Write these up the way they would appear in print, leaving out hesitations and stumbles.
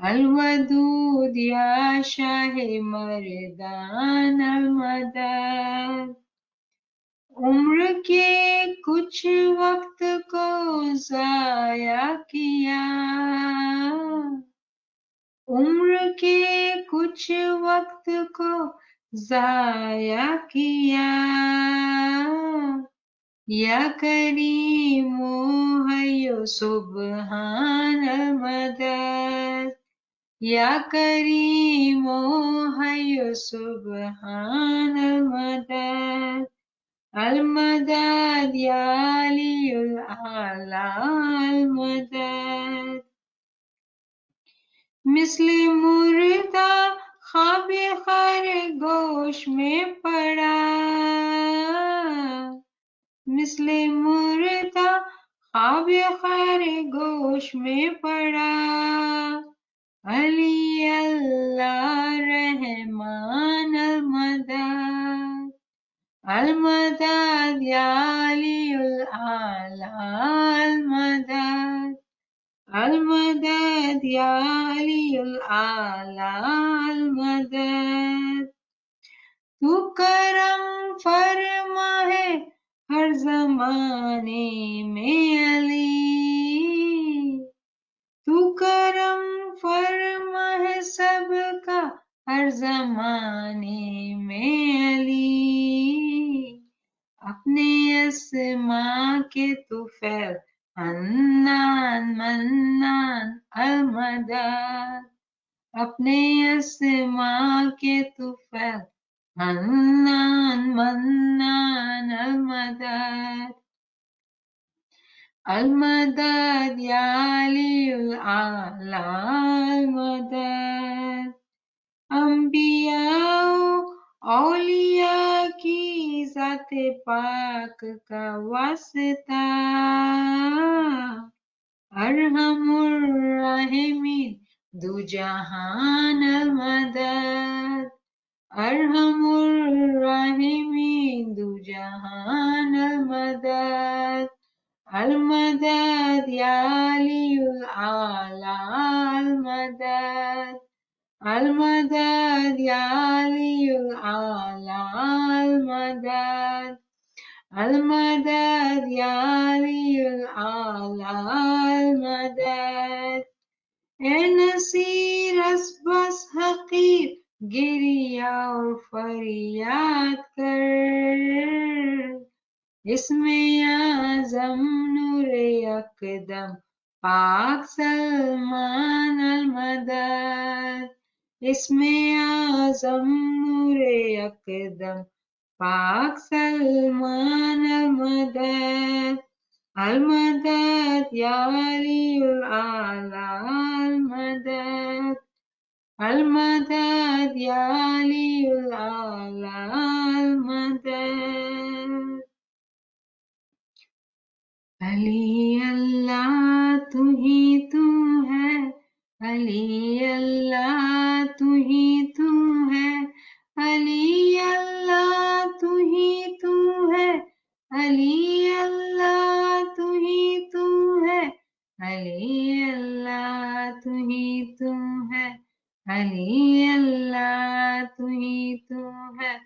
الودود یا شاہ مردان المدد، عمر کے کچھ وقت کو ضائع کیا، عمر کے کچھ وقت کو ضائع کیا، یا کریم ہے سبحان المدد، یا کریم ہے سبحان المدد، المدد یا علی الاعلی المدد، مثل مردہ خواب خرگوش میں پڑا، مثل مردہ خواب خرگوش میں پڑا، علی اللہ رحمان المدد، المدد یا علی الاعلی المدد، المدد یا علی الاعلی المدد، تو کرم فرما ہے ہر زمانے میں علی، تو کرم فرما ہے سب کا ہر زمانے میں علی، اپنے اسماء کے تو فیض حنان منان المدد، اپنے اسماء کے تو فیض حنان منان المدد، المدد یا علی الاعلی المدد، انبیاء و اولیاء کی ذات پاک کا واسطہ، ارحم الراحمین دو جہان المدد، ارحم الراحمین دو جہان المدد، المدد یا علی الاعلی المدد، المدد یا علی الاعلی المدد، المدد یا علی الاعلی المدد، اے نصیر از بس حقیر گریہ اور فریاد کر، اسم اعظم نور یکدم پاک سلمان المدد، اسم اعظم نور یکدم پاک سلمان المدد، المدد یا علی الاعلی المدد، المدد یا علی الاعلی المدد، علی اللہ تو ہی تو ہے، علی اللہ تو ہی تو ہے، علی اللہ تو ہی تو ہے، علی اللہ تو ہی تو ہے، علی اللہ تو ہی تو ہے، علی اللہ تو ہی تو ہے،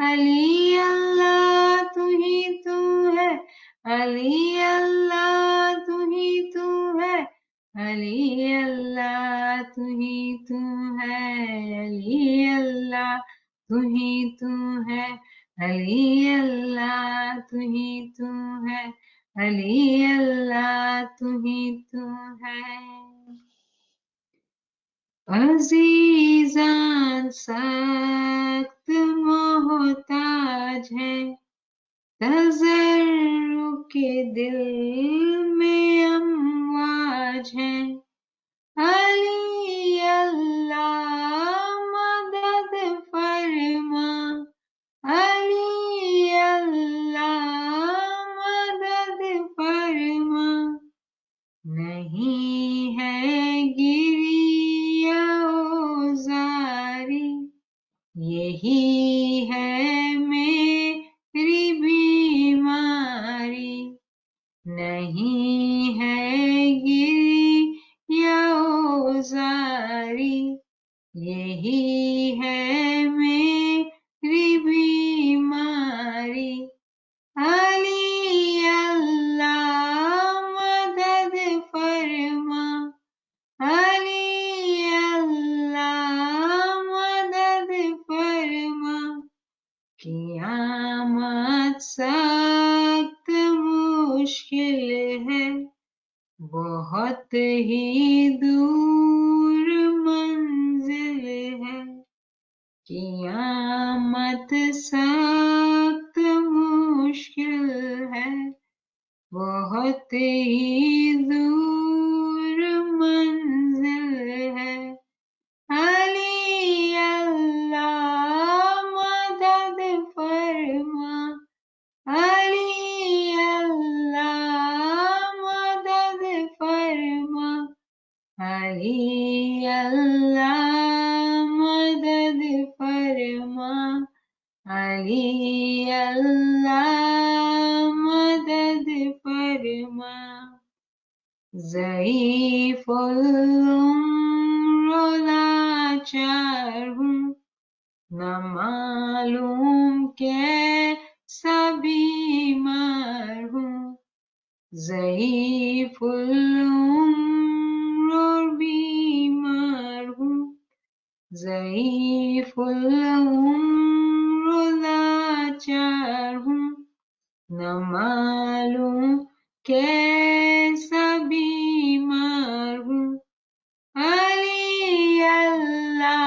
علی اللہ تو ہی تو ہے، علی اللہ تو ہی تو ہے، علی اللہ تو ہی تو ہے، علی اللہ تو ہی تو ہے، علی اللہ تو ہی تو ہے، علی اللہ تو ہی تو ہے، عزیزان سخت محتاج ہیں، تضرع کے دل میں امواج ہیں، علی اللہ مدد فرما، علی اللہ مدد فرما، نہیں ہے گریہ و زاری، یہی ہے میری بیماری، نہیں ہے گریہ و زاری، है मेरी बीमारी, अली अल्लाह मदद फरमा, अली अल्लाह मदद फरमा। क़यामत सख्त मुश्किल है, बहुत ही दूर मंजिल है। क़यामत सख्त मुश्किल है, बहुत ही दूर मंजिल है। अली अल्लाह मदद फरमा, अली अल्लाह मदद फरमा, अली अल्लाह मदद फरमा, अली अल्लाह मदद फरमा। ज़ईफ़ुल उम्र लाचार हूँ, न मालूम कैसा बीमार हूँ। ज़ईफ़ुल उम्र और बीमार हूँ, ज़ईफ़ुल उम्र लाचार हूँ, न मालूम कैसा बीमार हूँ। अली अल्लाह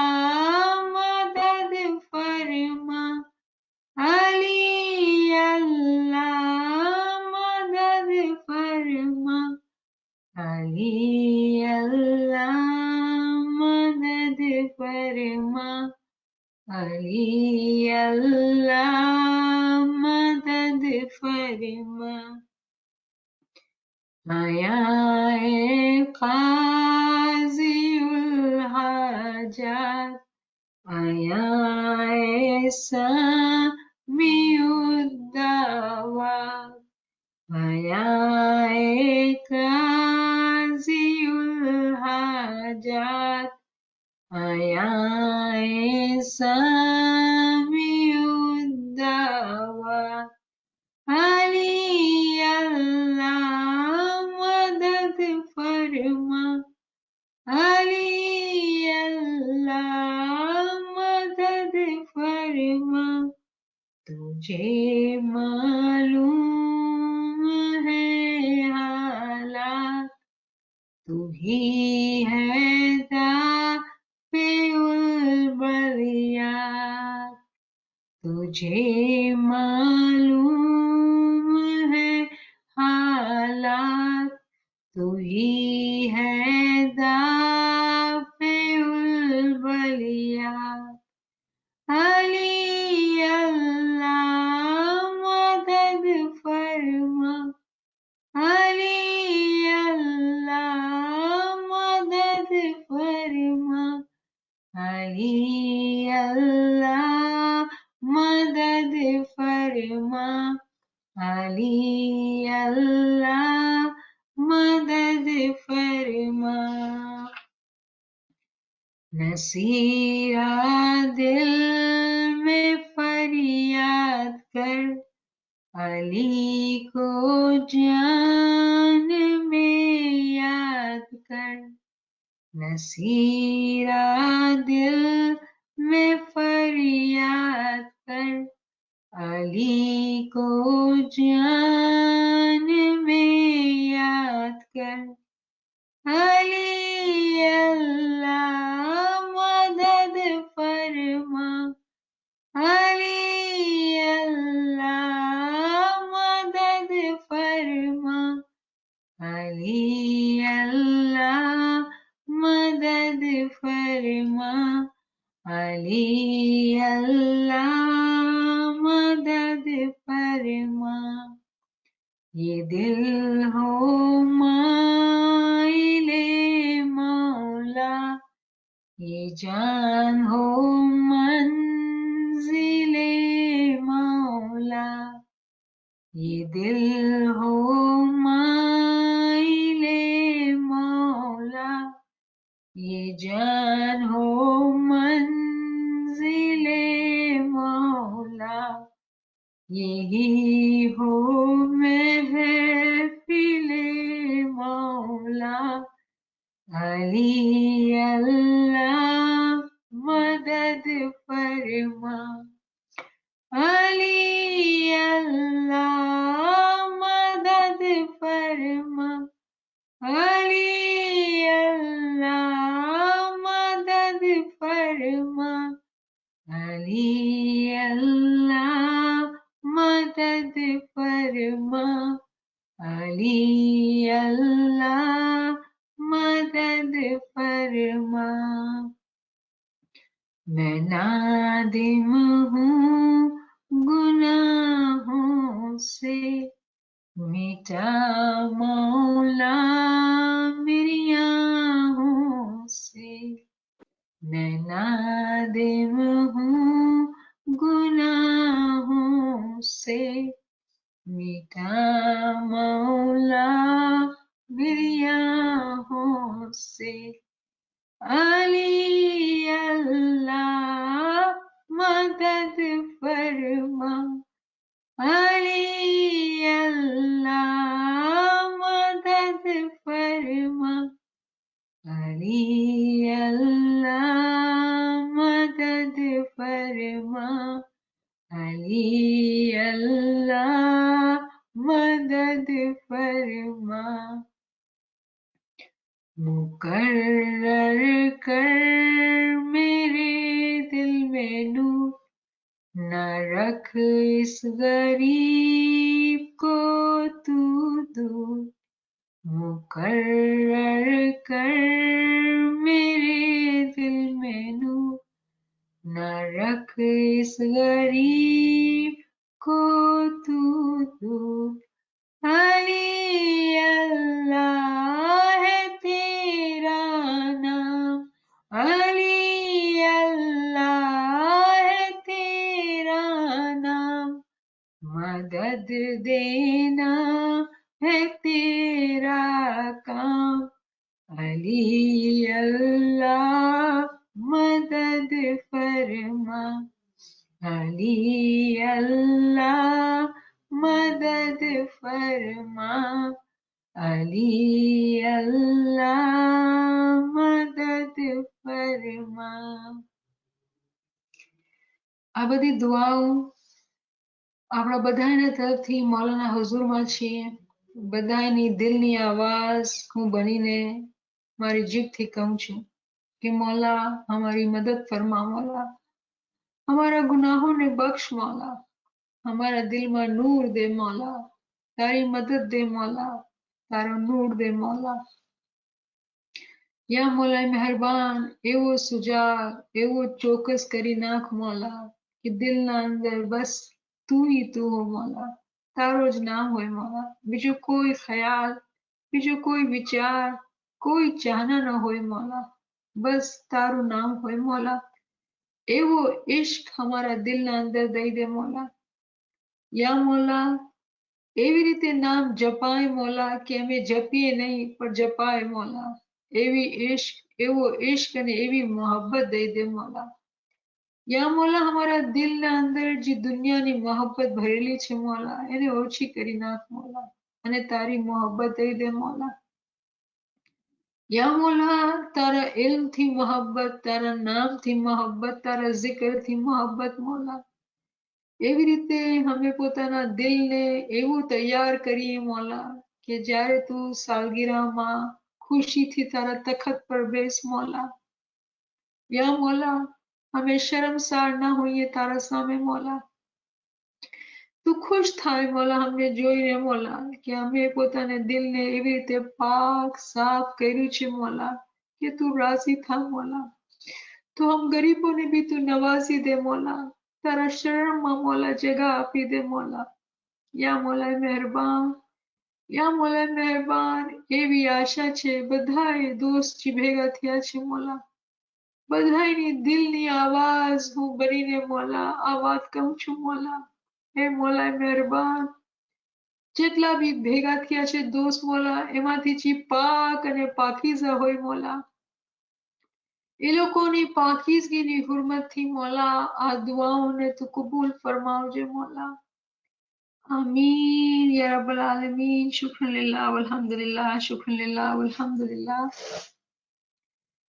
मदद फरमा, अली अल्लाह मदद फरमा, अली अल्लाह मदद फरमा, अली अल्लाह मदद फरमा। आया है क़ाज़िउल हाजात, आया है सामिउद दावात, आया है क़ाज़िउल हाजात, आया है सामिउद दावात। अली अल्लाह मदद फरमा, अली अल्लाह मदद फरमा। तुझे मालूम है हालात, तू ही है दाफ़िउल बरियात, तुझे मालूम है हालात, तू ही है दाफ़िउल बरियात। अली अल्लाह मदद फरमा, अली अल्लाह मदद फरमा, अली अल्लाह मदद फरमा, अली अल्लाह मदद फरमा। नसीहा दिल में फरियाद कर, अली को जान में याद कर। नसीहा दिल में फरियाद कर, अली को जान में याद कर। अली अल्लाह मदद फरमा, अली अल्लाह मदद फरमा, अली अल्लाह मदद फरमा, अली अल्लाह मदद फरमा। ये दिल हो माइले मौला, ये जान हो मंजिले मौला, ये दिल हो माइले मौला, ये जान हो मंजिले यही हो महफिले मौला अली अल्लाह मदद फरमा अली अल्लाह मदद फरमा अली अल्लाह मदद फरमा अली अल्लाह मदद फरमा अली अल्लाह मदद फरमा मैं नादिम हूँ गुनाहों से मिटा मौला मेरी आहों से मैं नादिम हूँ गुनाहों से मिटा मौला मेरी आहों से अली अल्लाह मदद फरमा अली अल्लाह मदद फरमा अली अल्लाह मदद फरमा अली अल्लाह मदद फरमा मुकर्रर कर मेरे दिल में नूर न रख इस गरीब को तू दूर मुकर्रर कर मेरे दिल में नूर न रख इस गरीब को तू दूर अली अल्लाह है तेरा नाम अली अल्लाह है तेरा नाम मदद देना है तेरा काम अली अल्लाह मदद फरमा अली अल्लाह मदद फरमा अली अल्लाह મદદ ફરમા આ બધી દુઆઓ આપણા બધાના તરફથી મૌલાના હુઝુરમાં છીએ બધાની દિલની આવાજ હું બનીને મારી જીભથી કહું છું કે મૌલા हमारी मदद फरमा मौला हमारा गुनाहों ने बख्श मौला हमारा दिल में नूर दे मौला तारी मदद दे मौला तारो नूर दे मौला या मौला मेहरबान एवो सुजाग एवो ચોક્કસ કરી નાખ મૌલા કે દિલના અંદર બસ તું ही तू हो मौला તારો જ નામ હોય મૌલા બીજો કોઈ ખ્યાલ બીજો કોઈ વિચાર કોઈ ચાહના ન હોય મૌલા બસ તારું નામ હોય મૌલા એવો ઇશ્ક हमारा દિલના અંદર દઈ દે મૌલા યા મૌલા એવી રીતે નામ જપાય મૌલા કે અમે જપીએ નહીં પણ જપાય મૌલા એવી इश्क એવો इश्क અને એવી મોહબ્બત દઈ દે મૌલા યા મૌલા हमारा દિલના અંદર જે દુનિયાની મોહબ્બત ભરેલી છે મૌલા એને ઓછી કરી નાખ મૌલા અને તારી મોહબ્બત દઈ દે મૌલા યા મૌલા તારા ઇલ્મથી મોહબ્બત તારા નામથી મોહબ્બત તારા zikરથી મોહબ્બત મૌલા એવી રીતે અમે પોતાના દિલને એવું તૈયાર કરીએ મૌલા કે જ્યારે તું સાલગીરામાં ખુશીથી તારા તખત પર બેસ મૌલા યા મૌલા અમે શર્મસાર ના હોઈએ તારા સામે મૌલા તું ખુશ થાય મૌલા અમને જોઈને મૌલા કે અમે પોતાના દિલને એવી રીતે પાક સાફ કર્યું છે મૌલા કે તું રાજી થા મૌલા તો हम गरीबों ने भी तू नवाजी दे मौला तारा शरण में मौला जगह आपी दे मौला या मौला मेहरबान एवी आशा छे बधाए दोस्त जी भेगा थया छे मौला बधाईनी दिलनी आवाज હું બનીને મૌલા આ વાત કહું છું મૌલા હે મૌલા મહેરબાન જેટલા બી ભેગા થયા છે દોસ્ત મૌલા એમાંથી જે પાક અને પાકીઝા હોય મૌલા એ લોકોની પાકીઝગીની હુરમતથી મૌલા આ દુઆઓને તું કબૂલ ફરમાવજે મૌલા आमीन या रब्बल आलमीन। शुक्रन लिल्लाह वल्हम्दुलिल्लाह, शुक्रन लिल्लाह वल्हम्दुलिल्लाह,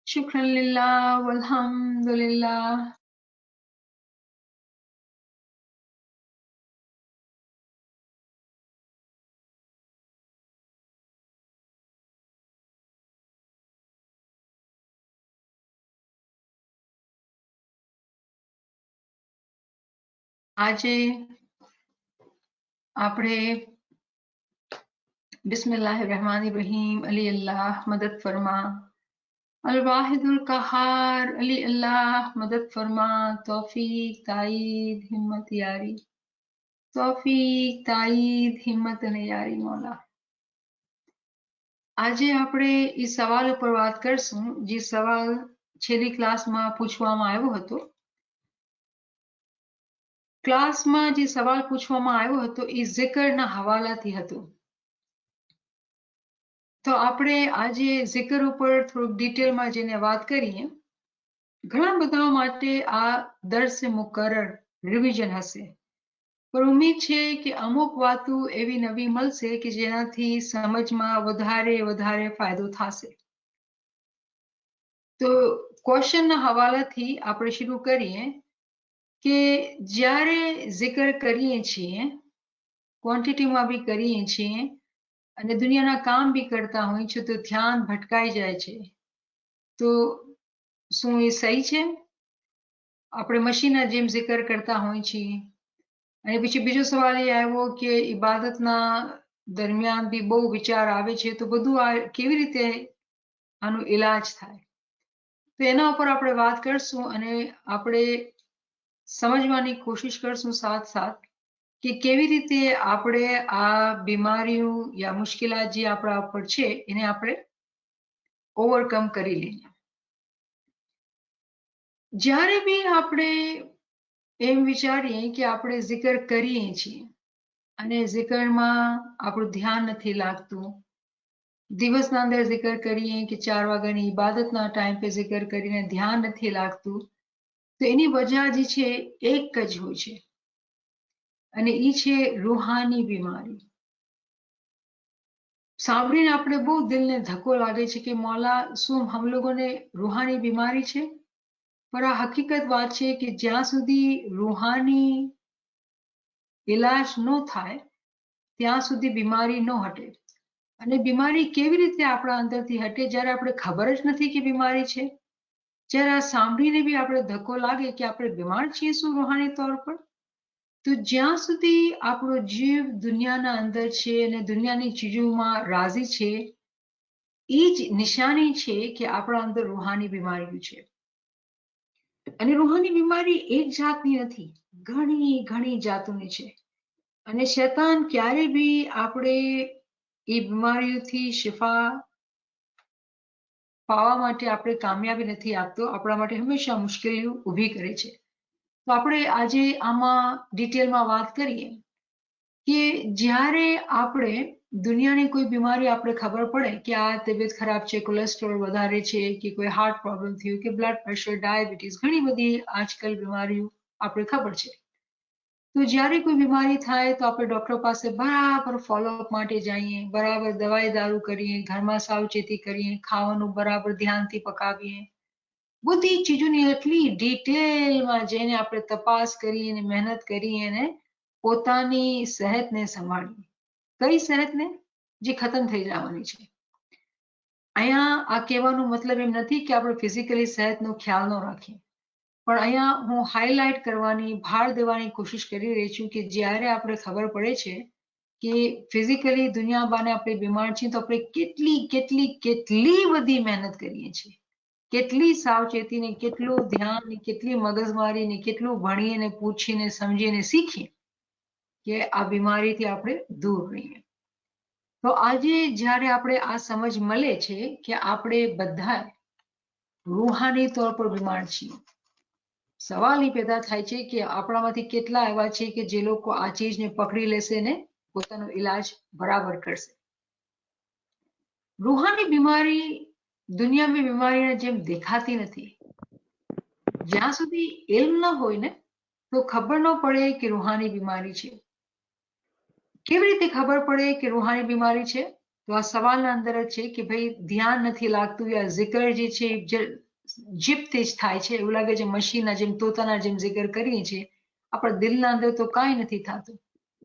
शुक्रन लिल्लाह वल्हम्दुलिल्लाह। આજે આપણે બિસ્મિલ્લાહિર रहमानिर रहीम, अली अल्लाह मदद फरमा, अल वाहिदुल कहार, अली अल्लाह मदद फरमा, तौफीक ताईद हिम्मत यारी, तौफीक ताईद हिम्मत અને યારી મૌલા। આજે આપણે એ સવાલ ઉપર વાત કરશું જે સવાલ છેલ્લી ક્લાસમાં પૂછવામાં આવ્યો હતો। ક્લાસમાં જે સવાલ પૂછવામાં આવ્યો હતો એ ઝિકરના હવાલાથી હતો। તો આપણે આજે ઝિકર ઉપર થોડુંક ડિટેલમાં જઈને વાત કરીએ। ઘણા બધા માટે આ દર્સ મુકરર રિવિઝન હશે, પણ ઉમ્મીદ છે કે અમુક વાતો એવી નવી મળશે કે જેનાથી સમજમાં વધારે ફાયદો થશે। તો ક્વેશ્ચનના હવાલાથી આપણે શરૂ કરીએ કે જ્યારે ઝિકર કરીએ છીએ, ક્વોન્ટિટીમાં બી કરીએ છીએ અને દુનિયાના કામ બી કરતા હોઈએ છીએ તો ધ્યાન ભટકાઈ જાય છે, તો શું એ સહી છે? આપણે મશીનના જેમ ઝિકર કરતા હોઈએ છીએ। અને પછી બીજો સવાલ એ આવ્યો કે ઇબાદતના દરમિયાન બી બહુ વિચાર આવે છે, તો બધું આ કેવી રીતે આનો ઇલાજ થાય? તો એના ઉપર આપણે વાત કરશું અને આપણે સમજવાની કોશિશ કરશું સાથ સાથ કે કેવી રીતે આપણે આ બીમારીઓ યા મુશ્કેલાત જે આપણા ઉપર છે એને આપણે ઓવરકમ કરી લઈએ। જ્યારે બી આપણે એમ વિચારીએ કે આપણે ઝિકર કરીએ છીએ અને ઝિકરમાં આપણું ધ્યાન નથી લાગતું, દિવસના અંદર ઝિકર કરીએ કે 4 વાગ્યાની ઇબાદતના ટાઈમ पे ઝિકર કરીને ધ્યાન નથી લાગતું, તો એની વજહ જે છે એક જ હોય છે અને એ છે રૂહાની બીમારી। સાંભળીને આપણે બહુ દિલને ધક્કો લાગે છે કે મૌલા શું હમ લોકોને રૂહાની બીમારી છે? पर આ હકીકત વાત છે કે જ્યાં સુધી રૂહાની ઇલાજ ન થાય ત્યાં સુધી બીમારી ન હટે। અને બીમારી કેવી રીતે આપણા અંદરથી હટે? જ્યારે આપણે ખબર જ નથી કે બીમારી છે, જ્યારે આ સાંભળીને બી આપણે ધક્કો લાગે કે આપણે બીમાર છીએ શું રૂહાની તौर પર? તો જ્યાં સુધી આપણો જીવ દુનિયાના અંદર છે અને દુનિયાની ચીજોમાં રાજી છે, એ જ નિશાની છે કે આપણા અંદર રૂહાની બીમારીઓ છે। અને રૂહાની બીમારી એક જાતની નથી, ઘણી જાતોની છે અને શૈતાન ક્યારે બી આપણે એ બીમારીઓથી શિફા પાવા માટે આપણે કામયાબી નથી આપતો, આપણા માટે હંમેશા મુશ્કેલીઓ ઊભી કરે છે। તો આપણે આજે આમાં ડિટેલમાં વાત કરીએ કે જ્યારે આપણે દુનિયાની કોઈ બીમારી આપણે ખબર પડે કે આ તબિયત ખરાબ છે, કોલેસ્ટ્રોલ વધારે છે કે કોઈ હાર્ટ પ્રોબ્લેમ થયું કે બ્લડ પ્રેશર, ડાયાબિટીસ, ઘણી બધી આજકાલ બીમારીઓ આપણે ખબર છે। તો જ્યારે કોઈ બીમારી થાય તો આપણે ડોક્ટર પાસે બરાબર ફોલોઅપ માટે જઈએ, બરાબર દવાઈ દારૂ કરીએ, ઘરમાં સાવચેતી કરીએ, ખાવાનું બરાબર ધ્યાનથી પકાવીએ, બધી ચીજોની એટલી ડિટેલમાં જઈને આપણે તપાસ કરીએ અને મહેનત કરીએ અને પોતાની સેહતને સંભાળીએ। કઈ સેહતને? જે ખતમ થઈ જવાની છે। અહીંયા આ કહેવાનો મતલબ એમ નથી કે આપણે ફિઝિકલી સેહતનો ખ્યાલ ન રાખીએ, પણ અહીંયા હું હાઇલાઇટ કરવાની, ભાર દેવાની કોશિશ કરી રહી છું કે જ્યારે આપણે ખબર પડે છે કે ફિઝિકલી દુનિયાબાને આપણે બીમાર છીએ તો આપણે કેટલી બધી મહેનત કરીએ છીએ, કેટલી સાવચેતી ને કેટલું ધ્યાન ને કેટલી મગજમારી ને કેટલું ભણીને પૂછીને સમજીને શીખીએ કે આ બીમારીથી આપણે દૂર રહીએ। તો આજે જ્યારે આપણે આ સમજ મળે છે કે આપણે બધા રૂહાની તौर પર બીમાર છીએ, સવાલ એ પેદા થાય છે કે આપણામાંથી કેટલા એવા છે કે જે લોકો આ ચીજને પકડી લેશે ને પોતાનો ઇલાજ બરાબર કરશે। રૂહાની બીમારી દુનિયામાં બીમારીના જેમ દેખાતી નથી। જ્યાં સુધી ઇલ્મ ન હોય ને તો ખબર ન પડે કે રૂહાની બીમારી છે। કેવી રીતે ખબર પડે કે રૂહાની બીમારી છે? તો આ સવાલના અંદર જ છે કે ભાઈ ધ્યાન નથી લાગતું, યા zikr જે છે જીભથી જ થાય છે, એવું લાગે છે મશીનના જેમ, તોતાના જેમ zikr કરીએ છીએ, આપણા દિલના અંદર તો કાંઈ નથી થતું.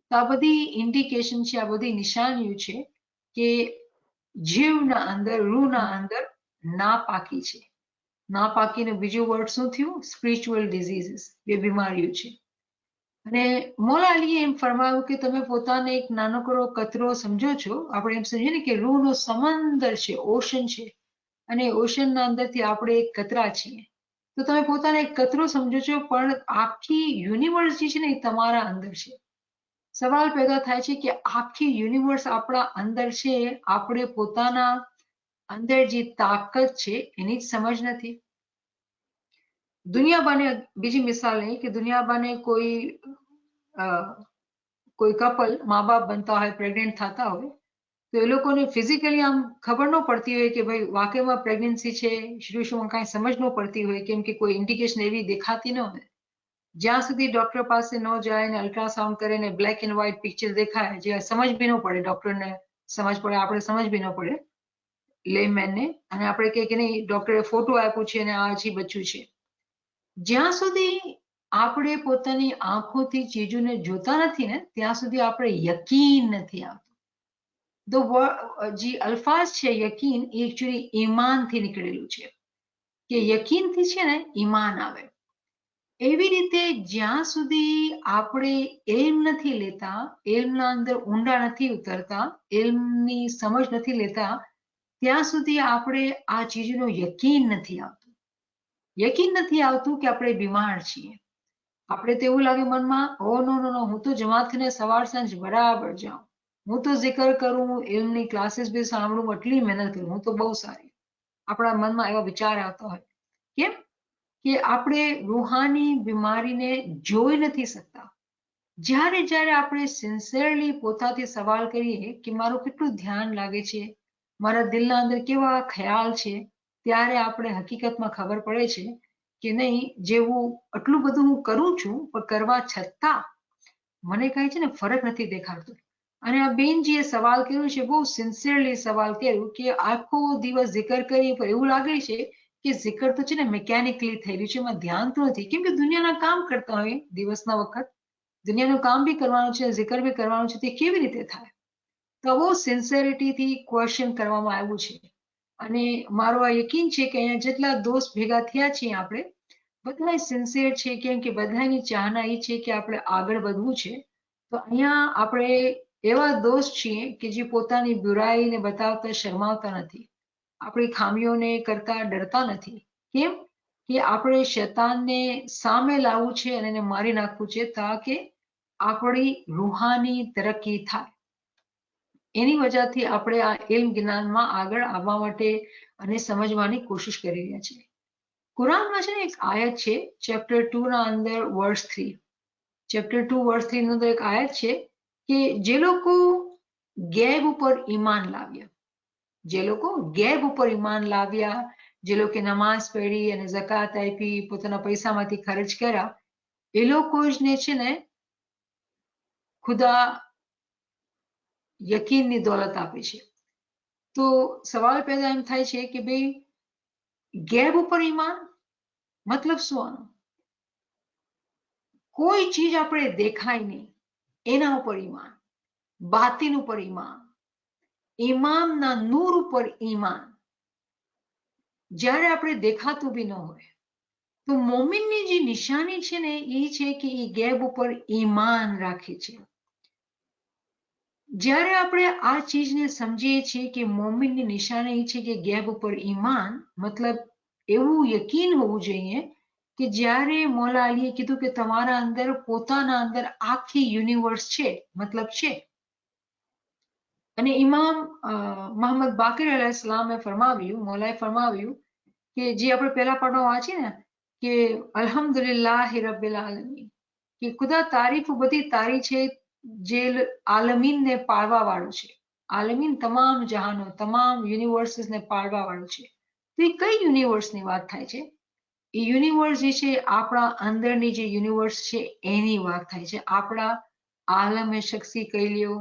તો આ બધી ઇન્ડિકેશન છે, આ બધી નિશાનીઓ છે કે જીવના અંદર, રૂહના અંદર નાપાકી છે. નાપાકીનું બીજું વર્ડ શું થયું? સ્પિરિચ્યુઅલ ડિઝીઝીસ, એ બીમારીઓ છે. અને મૌલા અલીએ એમ ફરમાવ્યું કે તમે પોતાને એક નાનકડો કતરો સમજો છો, આપણે એમ સમજીએ ને કે રૂહનો સમંદર છે, ઓશન છે, અને ઓશનના અંદરથી આપણે એક કતરા છીએ. તો તમે પોતાને એક કતરો સમજો છો, પણ આખી યુનિવર્સ જે છે ને એ તમારા અંદર છે. સવાલ પેદા થાય છે કે આખી યુનિવર્સ આપણા અંદર છે, આપણે પોતાના અંદર જે તાકાત છે એની જ સમજ નથી. દુનિયાબાને બીજી મિસાલ નહીં કે દુનિયાબાને કોઈ કપલ મા બાપ બનતા હોય, પ્રેગ્નેન્ટ થતા હોય, તો એ લોકોને ફિઝિકલી આમ ખબર ન પડતી હોય કે ભાઈ વાકઈમાં પ્રેગ્નન્સી છે, શું કાંઈ સમજ ન પડતી હોય, કેમ કે કોઈ ઇન્ડિકેશન એવી દેખાતી ન હોય. જ્યાં સુધી ડોક્ટર પાસે ન જાય ને અલ્ટ્રાસાઉન્ડ કરે ને બ્લેક એન્ડ વ્હાઇટ પિક્ચર દેખાય, જે સમજ બી ન પડે, ડોક્ટરને સમજ પડે, આપણે સમજ બી ન પડે લેમેનને, અને આપણે કહીએ કે નહીં ડોક્ટરે ફોટો આપ્યું છે અને આ હજી બચ્ચું છે. જ્યાં સુધી આપણે પોતાની આંખોથી ચીજોને જોતા નથી ને ત્યાં સુધી આપણે યકીન નથી આવતું. જે અલ્ફાઝ છે યકીન, એ એકચ્યુઅલી ઈમાનથી નીકળેલું છે કે યકીનથી છે ને ઈમાન આવે. એવી રીતે જ્યાં સુધી આપણે ઇલ્મ નથી લેતા, ઇલ્મના અંદર ઊંડા નથી ઉતરતા, ઇલ્મની સમજ નથી લેતા, ત્યાં સુધી આપણે આ ચીજનો યકીન નથી આવતું. યકીન નથી આવતું કે આપણે બીમાર છીએ. આપણે તો એવું લાગે મનમાં, ઓ નો નો નો, હું તો જમાતને સવાર સાંજ બરાબર જાઉં, હું તો zikr કરું, ઇલ્મની ક્લાસીસ બી સાંભળું, આટલી મહેનત કરું, હું તો બહુ સારી. આપણા મનમાં એવા વિચાર આવતા હોય. કેમ? કે આપણે રૂહાની બીમારીને જોઈ નથી શકતા. જ્યારે આપણે સિન્સિયરલી પોતાથી સવાલ કરીએ કે મારું કેટલું ધ્યાન લાગે છે, મારા દિલના અંદર કેવા ખ્યાલ છે, ત્યારે આપણે હકીકતમાં ખબર પડે છે કે નહીં, જેવું આટલું બધું હું કરું છું, પણ કરવા છતાં મને કાંઈ છે ને ફરક નથી દેખાતો. અને આ બેનજીએ સવાલ કર્યો છે, બહુ સિન્સિયરલી સવાલ કર્યું કે આખો દિવસ zikr કરીએ પણ એવું લાગે છે કે zikr તો છે ને મિકેનિકલી થઈ રહ્યું છે, એમાં ધ્યાન તો નથી, કેમ કે દુનિયાના કામ કરતા હોય દિવસના વખત, દુનિયાનું કામ બી કરવાનું છે, zikr બી કરવાનું છે, તે કેવી રીતે થાય? તો બહુ સિન્સિયરિટીથી ક્વેશ્ચન કરવામાં આવ્યું છે. અને મારો આ યકીન છે કે અહીંયા જેટલા દોસ્ત ભેગા થયા છીએ આપણે બધા સિન્સિયર છે, કેમ કે બધાની ચાહના એ છે કે આપણે આગળ વધવું છે. તો અહીંયા આપણે એવા દોસ્ત છીએ કે જે પોતાની બુરાઈને બતાવતા શરમાવતા નથી, આપણી ખામીઓને કરતા ડરતા નથી. કેમ? કે આપણે શૈતાનને સામે લાવવું છે અને એને મારી નાખવું છે, તાકે આપણી રૂહાની તરક્કી થાય. એની વજહથી આપણે આ ઇલ્મ જ્ઞાનમાં આગળ આવવા માટે અને સમજવાની કોશિશ કરી રહ્યા છીએ. કુરાનમાં છે ને એક આયત છે, ચેપ્ટર 2 ના અંદર વર્સ 3, ચેપ્ટર 2 વર્સ 3 ની અંદર એક આયત છે કે જે લોકો ગેબ ઉપર ઈમાન લાવ્યા, જે લોકો ગેબ ઉપર ઈમાન લાવ્યા, જે લોકો નમાઝ પઢી અને ઝકાત આપી, પોતાના પૈસામાંથી ખર્ચ કર્યા, એ લોકો જ ને છે ને ખુદા યકીનની દોલત આપે છે. તો સવાલ પેદા એમ થાય છે કે ભાઈ ગેબ ઉપર ઈમાન મતલબ શું આનો? કોઈ ચીજ આપણે દેખાય નહીં એના ઉપર ઈમાન, બાતિન ઉપર ઈમાન, ઇમામના નૂર ઉપર ઈમાન. જ્યારે આપણે દેખાતું બી ન હોય, તો મોમિનની જે નિશાની છે ને એ છે કે એ ગેબ ઉપર ઈમાન રાખે છે. જ્યારે આપણે આ ચીજને સમજીએ છીએ કે મોમિનની નિશાની એ છે કે ગેબ ઉપર ઈમાન, મતલબ એવું યકીન હોવું જોઈએ કે જ્યારે મૌલા અલીએ કીધું કે તમારા અંદર પોતાના અંદર આખી યુનિવર્સ છે, મતલબ છે. અને ઇમામ મોહમ્મદ બાકર અલૈહિસ્સલામે ફરમાવ્યું, મૌલાએ ફરમાવ્યું કે જે આપણે પહેલા પાઠમાં વાંચીએ ને કે અલ્હમ્દુલિલ્લાહ રબ્બિલ આલમીન, કે ખુદા તારીફ બધી તારી છે જે આલમીનને પાળવા વાળું છે. આલમીન તમામ જહાનો, તમામ યુનિવર્સિસને પાળવા વાળું છે. તો એ કઈ યુનિવર્સની વાત થાય છે? એ યુનિવર્સ જે છે આપણા અંદરની જે યુનિવર્સ છે એની વાત થાય છે. આપણા આલમે શખ્સી કહી લ્યો,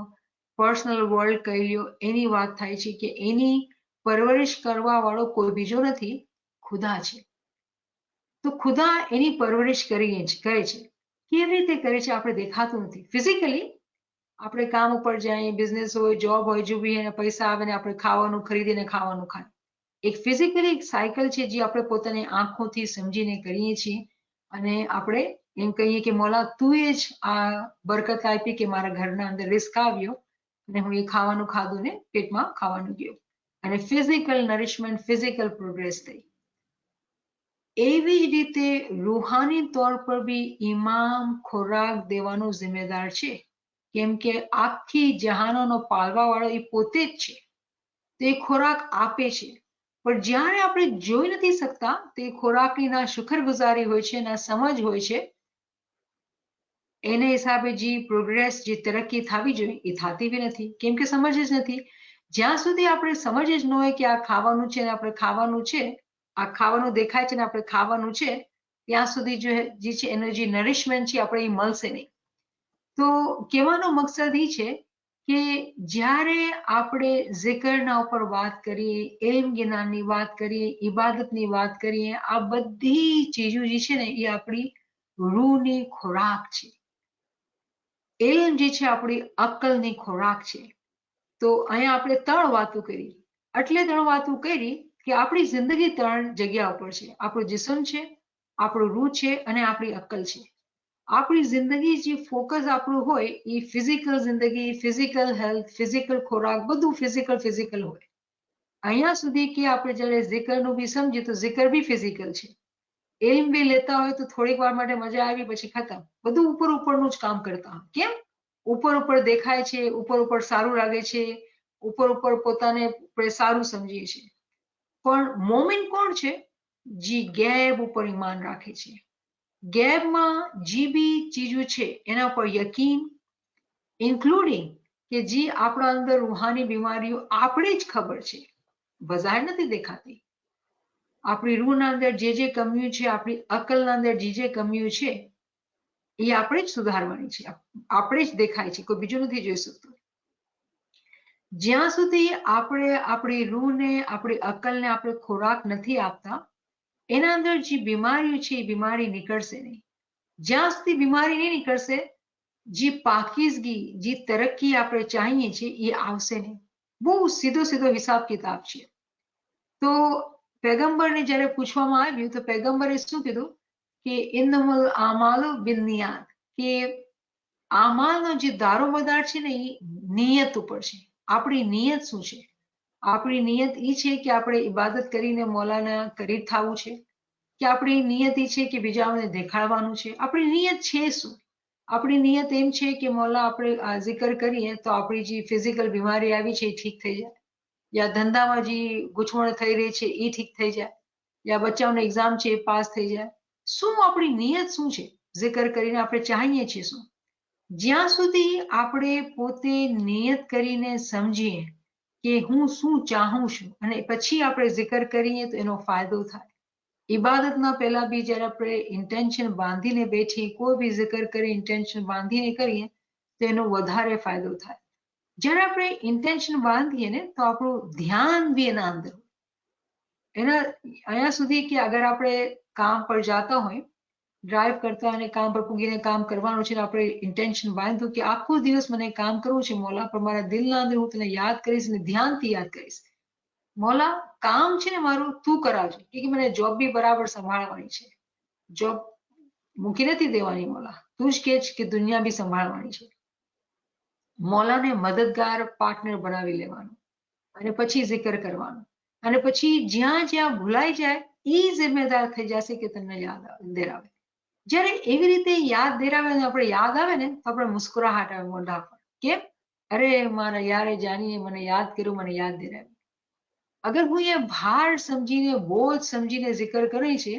પર્સનલ વર્લ્ડ કહી લ્યો, એની વાત થાય છે કે એની પરવરિશ કરવા વાળો કોઈ બીજો નથી, ખુદા છે. તો ખુદા એની પરવરિશ કરે છે. કેવી રીતે કરે છે આપણે દેખાતું નથી. ફિઝિકલી આપણે કામ ઉપર જઈએ, બિઝનેસ હોય, જોબ હોય, જો બી એને પૈસા આવે ને આપણે ખાવાનું ખરીદીને ખાવાનું ખાય. એક ફિઝિકલી એક સાયકલ છે જે આપણે પોતાની આંખોથી સમજીને કરીએ છીએ. અને આપણે એમ કહીએ કે મોલા તું જ આ બરકત આપી કે મારા ઘરના અંદર રિસ્ક આવ્યો અને હું એ ખાવાનું ખાધું ને પેટમાં ખાવાનું ગયું અને ફિઝિકલ નરિશમેન્ટ, ફિઝિકલ પ્રોગ્રેસ થઈ. એવી જ રીતે રૂહાની તौर પર બી ઇમામ ખોરાક દેવાનો જિમ્મેદાર છે. કેમ કે આખી જહાનોનો પાળવા વાળો એ પોતે જ છે. તે ખોરાક આપે છે. પણ જ્યારે આપણે જોઈ નથી શકતા તે ખોરાકની ના શુક્રગુજારી હોય છે, ના સમજ હોય છે, એને હિસાબે જે પ્રોગ્રેસ, જે તરક્કી થવી જોઈએ એ થતી બી નથી. કેમ કે સમજ જ નથી. જ્યાં સુધી આપણે સમજ જ ન હોય કે આ ખાવાનું છે ને આપણે ખાવાનું છે, આ ખાવાનું દેખાય છે ને આપણે ખાવાનું છે, ત્યાં સુધી જે છે એનો જે નરિશમેન્ટ છે આપણે એ મળશે નહીં. તો કહેવાનો મકસદ એ છે કે જ્યારે આપણે ઝિકરના ઉપર વાત કરીએ, ઇલ્મ જ્ઞાનની વાત કરીએ, ઇબાદતની વાત કરીએ, આ બધી ચીજો જે છે ને એ આપણી રૂહની ખોરાક છે. ઇલ્મ જે છે આપણી અક્કલની ખોરાક છે. તો અહીંયા આપણે 3 વાતો કરી. એટલે 3 વાતો કરી કે આપણી જિંદગી 3 જગ્યા ઉપર છે. આપણું જિસ્મ છે, આપણું રૂહ છે અને આપણી અક્કલ છે. આપણી જિંદગી જે ફોકસ આપણું હોય એ ફિઝિકલ જિંદગી, ફિઝિકલ હેલ્થ, ફિઝિકલ ખોરાક, બધું ફિઝિકલ હોય. અહીંયા સુધી કે આપણે જ્યારે ઝિકરનું બી સમજીએ તો ઝિકર બી ફિઝિકલ છે. ઇલ્મ બી લેતા હોય તો થોડીક વાર માટે મજા આવી પછી ખતમ. બધું ઉપરનું જ કામ કરતા હોય. કેમ? ઉપર દેખાય છે, ઉપર સારું લાગે છે, ઉપર પોતાને આપણે સારું સમજીએ છીએ. પણ મોમિન કોણ છે? જે ગેબ ઉપર ઈમાન રાખે છે. ગેબમાં જે બી ચીજો છે એના પર યકીન, ઇન્ક્લુડિંગ કે જે આપણા અંદર રૂહાની બીમારીઓ આપણે જ ખબર છે, બજાર નથી દેખાતી. આપણી રૂહના અંદર જે કમીઓ છે, આપણી અકલના અંદર જે કમીઓ છે એ આપણે જ સુધારવાની છે. આપણે જ દેખાય છે, કોઈ બીજું નથી જોઈ શકતું. જ્યાં સુધી આપણે આપણી રૂહને, આપણી અકલને આપણે ખોરાક નથી આપતા, એના અંદર જે બીમારીઓ છે એ બીમારી નીકળશે નહીં. જ્યાં સુધી બીમારી નહીં નીકળશે, જે પાકીઝગી, જે તરક્કી આપણે ચાહીએ છીએ એ આવશે નહીં. બહુ સીધો હિસાબ કિતાબ છે. તો પૈગંબરને જ્યારે પૂછવામાં આવ્યું તો પૈગંબરે શું કીધું કે ઇન્નમલ આમાલુ બિન્નિયાત, કે આમાલનો જે દારોમદાર છે ને એ નિયત ઉપર છે. આપણી નિયત શું છે? આપણી નિયત એ છે કે આપણે ઇબાદત કરીને મોલાના કરીબ થવું છે, કે આપણી નિયત એ છે કે બીજાઓને દેખાડવાનું છે? આપણી નિયત છે શું? આપણી નિયત એમ છે કે મોલા આપણે આ જિકર કરીએ તો આપણી જે ફિઝિકલ બીમારી આવી છે એ ઠીક થઈ જાય, યા ધંધામાં જે ગૂંચવણ થઈ રહી છે એ ઠીક થઈ જાય, યા બચ્ચાઓનો એક્ઝામ છે એ પાસ થઈ જાય. શું આપણી નિયત શું છે? જિકર કરીને આપણે ચાહીએ છીએ શું? જ્યાં સુધી આપણે પોતે નિયત કરીને સમજીએ કે હું શું ચાહું છું અને પછી આપણે જિકર કરીએ તો એનો ફાયદો થાય. ઇબાદતના પહેલા બી જ્યારે આપણે ઇન્ટેન્શન બાંધીને બેઠીએ, કોઈ બી જિકર કરી ઇન્ટેન્શન બાંધીને કરીએ તો એનો વધારે ફાયદો થાય. જ્યારે આપણે ઇન્ટેન્શન બાંધીએ ને તો આપણું ધ્યાન બી એના અંદર, એના અહીંયા સુધી કે અગર આપણે કામ પર જતા હોય, ડ્રાઈવ કરતા અને કામ પર પૂગીને કામ કરવાનું છે, આપણે ઇન્ટેન્શન બાંધ્યું કે આખો દિવસ મને કામ કરવું છે મોલા, પણ મારા દિલના અંદર હું તને યાદ કરીશ અને ધ્યાનથી યાદ કરીશ. મોલા કામ છે ને મારું તું કરાવજે, કે મને જોબ બી બરાબર સંભાળવાની છે, જોબ મૂકી નથી દેવાની મોલા, તું જ કે છે કે દુનિયા બી સંભાળવાની છે. મોલાને મદદગાર પાર્ટનર બનાવી લેવાનું અને પછી જિકર કરવાનું, અને પછી જ્યાં ભૂલાઈ જાય એ જિમ્મેદાર થઈ જશે કે તમને યાદ દેરાવે. જ્યારે એવી રીતે યાદ દેરાવે ને આપણે યાદ આવે ને તો આપણે મુસ્કુરાહટ આવે મોઢા પર. કેમ? અરે મારા યારે જાનીએ મને યાદ કર્યું, મને યાદ દેરાવે. અગર હું એ ભાર સમજીને, બોજ સમજીને જિકર કરી છે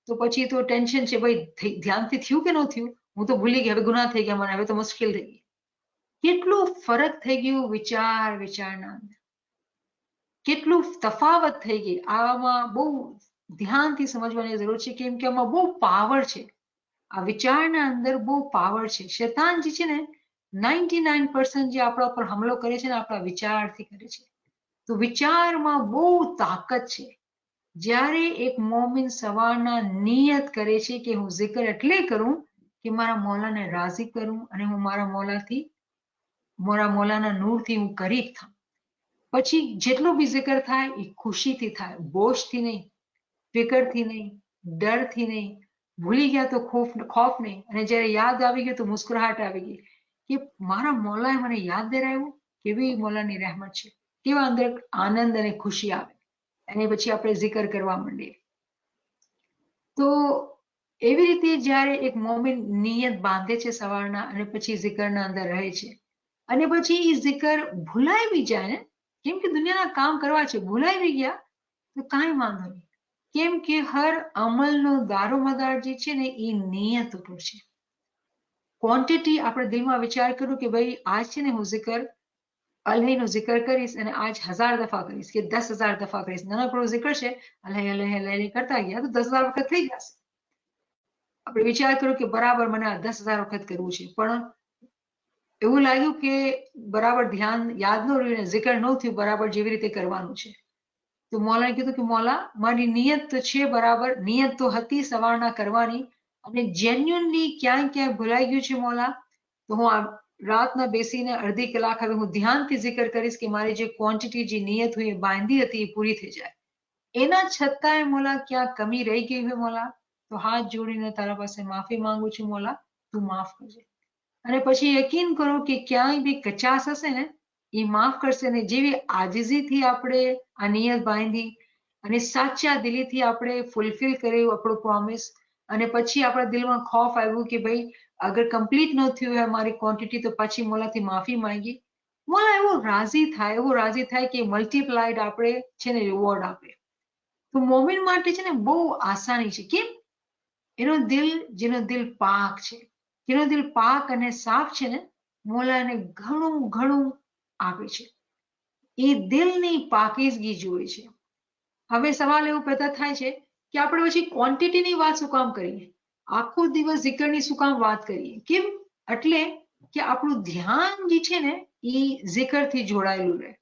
તો પછી તો ટેન્શન છે ભાઈ, ધ્યાનથી થયું કે ન થયું, હું તો ભૂલી ગઈ, હવે ગુનાહ થઈ ગયા મને, હવે તો મુશ્કેલ થઈ ગઈ. કેટલું ફરક થઈ ગયું વિચારના અંદર, કેટલું તફાવત થઈ ગઈ. આમાં બહુ ધ્યાનથી સમજવાની જરૂર છે, કેમ કે આમાં બહુ પાવર છે. આ વિચારના અંદર બહુ પાવર છે. શૈતાન જે છે ને 99% જે આપણા પર હુમલો કરે છે ને આપણા વિચારથી કરે છે. તો વિચારમાં બહુ તાકાત છે. જ્યારે એક મોમિન સવારના નિયત કરે છે કે હું zikr એટલે કરું કે મારા મૌલાને રાજી કરું અને હું મારા મૌલાના નૂરથી હું કરીબ થાઉં. પછી જેટલો બી zikr થાય એ ખુશીથી થાય, બોજથી નહીં, ફિકરથી નહીં, ડરથી નહીં, ભૂલી ગયા તો ખોફ નહીં, અને જ્યારે યાદ આવી ગયું તો મુસ્કુરાહટ આવી ગઈ કે મારા મૌલાએ મને યાદ દેરાયું. કેવી મૌલાની રહેમત છે, કેવા અંદર આનંદ અને ખુશી આવે. અને પછી આપણે zikr કરવા માંડીએ. તો એવી રીતે જ્યારે એક મોમિન નિયત બાંધે છે સવારના અને પછી zikરના અંદર રહે છે અને પછી એ zikr ભૂલાઈ બી જાય ને, કેમ કે દુનિયાના કામ કરવા છે, ભૂલાઈ બી ગયા તો કાંઈ વાંધો નહીં. કેમ કે હર અમલનો દારોમદાર જે છે ને એ નિયત ઉપર છે. ક્વોન્ટિટી આપણે દિલમાં વિચાર કર્યું કે ભાઈ આજ છે ને હું અલ્લાહનો zikr કરીશ અને આજ 1000 દફા કરીશ કે 10,000 દફા કરીશ. નાનકડો zikr છે, અલ્લાહ અલ્લાહ અલ્લાહ કરતા ગયા તો 10,000 વખત થઈ જશે. આપણે વિચાર કર્યો કે બરાબર મને આ 10,000 વખત કરવું છે, પણ એવું લાગ્યું કે બરાબર ધ્યાન યાદ ન રહ્યું ને zikr ન થયું બરાબર જેવી રીતે કરવાનું છે. તો મૌલાએ કીધું કે મૌલા મારી નિયત તો છે બરાબર, નિયત તો હતી સવારના કરવાની, અને જેન્યુઅનલી ક્યાંય ભૂલાઈ ગયું છે મૌલા, તો હું રાતના બેસીને અડધી કલાક હવે હું ધ્યાનથી zikr કરીશ કે મારી જે ક્વોન્ટિટી જે નિયત હોય એ બાંધી હતી એ પૂરી થઈ જાય. એના છતાંય મૌલા ક્યાં કમી રહી ગઈ હોય મૌલા, તો હાથ જોડીને તારા પાસે માફી માંગુ છું મૌલા, તું માફ કરજે. અને પછી યકીન કરો કે ક્યાંય બી કચાશ હશે ને એ માફ કરશે ને. જેવી આજીજીથી આપણે આ નિયત બાંધી અને સાચા દિલીથી આપણે ફૂલફિલ કર્યું આપણું પ્રોમિસ, અને પછી આપણા દિલમાં ખોફ આવ્યું કે ભાઈ અગર કમ્પ્લીટ ન થયું હોય મારી ક્વોન્ટિટી તો પછી મોલાથી માફી માંગી. મોલા એવું રાજી થાય કે મલ્ટીપ્લાઇડ આપણે છે ને રિવોર્ડ આપે. તો મોમિન માટે છે ને બહુ આસાની છે. કેમ? જેનો દિલ પાક છે, જેનો દિલ પાક અને સાફ છે ને, મોલા એને ઘણું ઘણું આપે છે. એ દિલની પાકીઝગી જોવે છે. હવે સવાલ એવો પેદા થાય છે કે આપણે પછી ક્વોન્ટિટીની વાત શું કામ કરીએ, આખો દિવસ zikરની શું કામ વાત કરીએ? કેમ? એટલે કે આપણું ધ્યાન જે છે ને એ zikરથી જોડાયેલું રહે.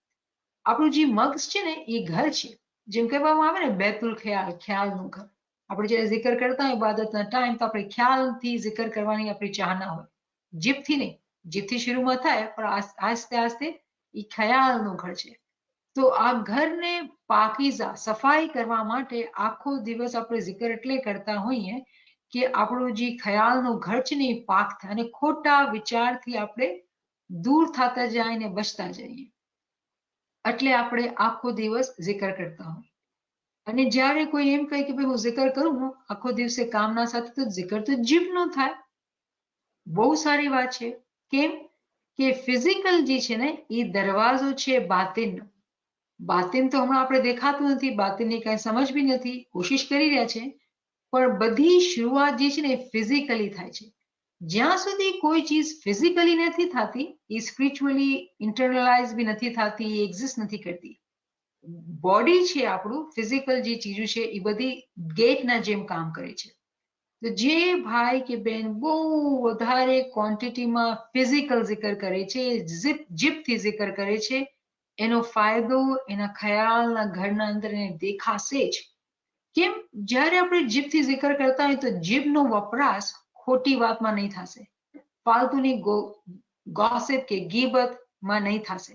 આપણું જે મગજ છે ને એ ઘર છે, જેમ કહેવામાં આવે ને બેતુલ ખ્યાલનું ઘર. આપણે જ્યારે zikr કરતા હોય ઇબાદતના ટાઈમ તો આપણે ખ્યાલથી zikr કરવાની આપણી ચાહના હોય, જીભથી નહીં. જીભથી શરૂમાં થાય પણ આસ્તે આસ્તે એ ખ્યાલનું ઘર છે. તો આ ઘરને પાકીઝા સફાઈ કરવા માટે આખો દિવસ આપણે zikr એટલે કરતા હોઈએ કે આપણું જે ખ્યાલનું ઘર છે ને એ પાક થાય અને ખોટા વિચારથી આપણે દૂર થતા જાય ને બચતા જઈએ. એટલે આપણે આખો દિવસ zikr કરતા હોય. અને જ્યારે કોઈ એમ કહે કે ભાઈ હું zikr કરું આખો દિવસે કામના સાથે, તો zikr તો જીભનો થાય. બહુ સારી વાત છે. કેમ? કે ફિઝિકલ જે છે ને એ દરવાજો છે બાતિનનો. બાતિન તો હમણાં આપણે દેખાતું નથી, બાતિનની કઈ સમજ બી નથી, કોશિશ કરી રહ્યા છે, પણ બધી શરૂઆત જે છે ને એ ફિઝિકલી થાય છે. જ્યાં સુધી કોઈ ચીજ ફિઝિકલી નથી થતી એ સ્પિરિચ્યુઅલી ઇન્ટરનલાઇઝ બી નથી થતી, એ એક્ઝિસ્ટ નથી કરતી. બોડી છે આપણું ફિઝિકલ જે ચીજો છે એ બધી ગેટના જેમ કામ કરે છે. તો જે ભાઈ કે બેન બહુ વધારે ક્વોન્ટિટીમાં ફિઝિકલ zikr કરે છે, જીભથી zikr કરે છે, એનો ફાયદો એના ખ્યાલના ઘરના અંદર એને દેખાશે જ. કેમ? જ્યારે આપણે જીભથી zikr કરતા હોય તો જીભનો વપરાશ ખોટી વાતમાં નહીં થશે, ફાલતુની ગોસિપ કે ગીબતમાં નહીં થશે,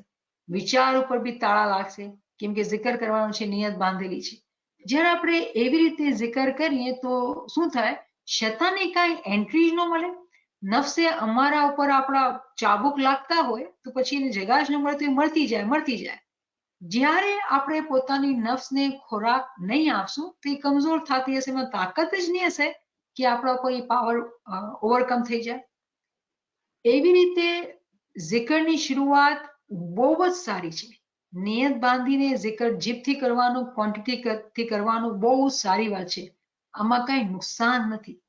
વિચાર ઉપર બી તાળા લાગશે, કેમ કે zikr કરવાનું છે, નિયત બાંધેલી છે. જ્યારે આપણે એવી રીતે zikr કરીએ તો શું થાય? શૈતાનને કાંઈ એન્ટ્રી ન મળે. નફસે અમારા ઉપર આપણા ચાબુક લાગતા હોય તો પછી એને જગા જ ન મળતી હોય, મળતી જાય. જ્યારે આપણે પોતાની નફ્સને ખોરાક નહીં આપશું તો એ કમજોર થતી હશે, એમાં તાકાત જ નહીં હશે કે આપણા ઉપર એ પાવર ઓવરકમ થઈ જાય. એવી રીતે zikરની શરૂઆત બહુ જ સારી છે. નિયત બાંધીને zikr જીભથી કરવાનું, ક્વોન્ટિટીથી કરવાનું બહુ સારી વાત છે. આમાં કઈ નુકસાન નથી.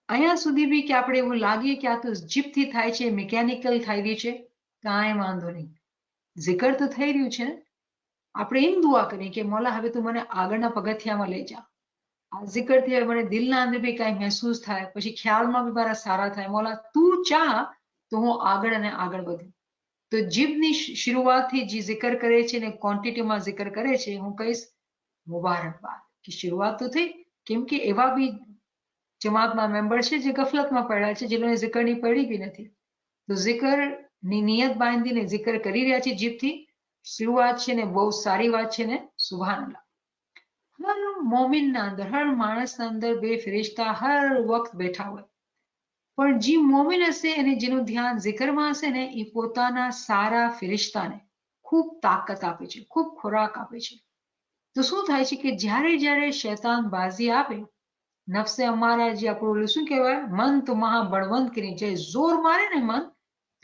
અહીંયા સુધી બી કે આપણે એવું લાગીએ કે આ તો જીભથી થાય છે, મિકેનિકલ થઈ રહ્યું છે, કાંઈ વાંધો નહીં. zikr તો થઈ રહ્યું છે. આપણે એમ દુઆ કરીએ કે મોલા હવે તું મને આગળના પગથિયામાં લઈ જા. આ zikરથી મને દિલના અંદર બી કાંઈ મહેસૂસ થાય, પછી ખ્યાલમાં બી મારા સારા થાય. મોલા તું ચાહ તો હું આગળ અને આગળ વધું. તો જીભની શરૂઆતથી જે zikr કરે છે ને ક્વોન્ટિટીમાં zikr કરે છે, હું કહીશ મુબારકબાદ કે શરૂઆત તો થઈ. કેમ કે એવા બી જમાતમાં મેમ્બર છે જે ગફલતમાં પડ્યા છે, જેને zikરની પડી બી નથી. તો zikr ની નિયત બાંધીને zikr કરી રહ્યા છે જીભથી. શરૂઆત છે ને બહુ સારી વાત છે ને સુભાનઅલ્લાહ. હર મોમિનના અંદર, હર માણસના અંદર બે ફેરિશ્તા હર વખત બેઠા હોય. પણ જે મોમિન હશે અને જેનું ધ્યાન zikરમાં હશે ને, એ પોતાના સારા ફેરિશ્તાને ખૂબ તાકાત આપે છે, ખૂબ ખોરાક આપે છે. તો શું થાય છે કે જ્યારે શૈતાન બાજી આપે, નફસે અમારા જે આપણું શું કહેવાય, મન તો મહા બળવંત કરીને જે જોર મારે ને મન,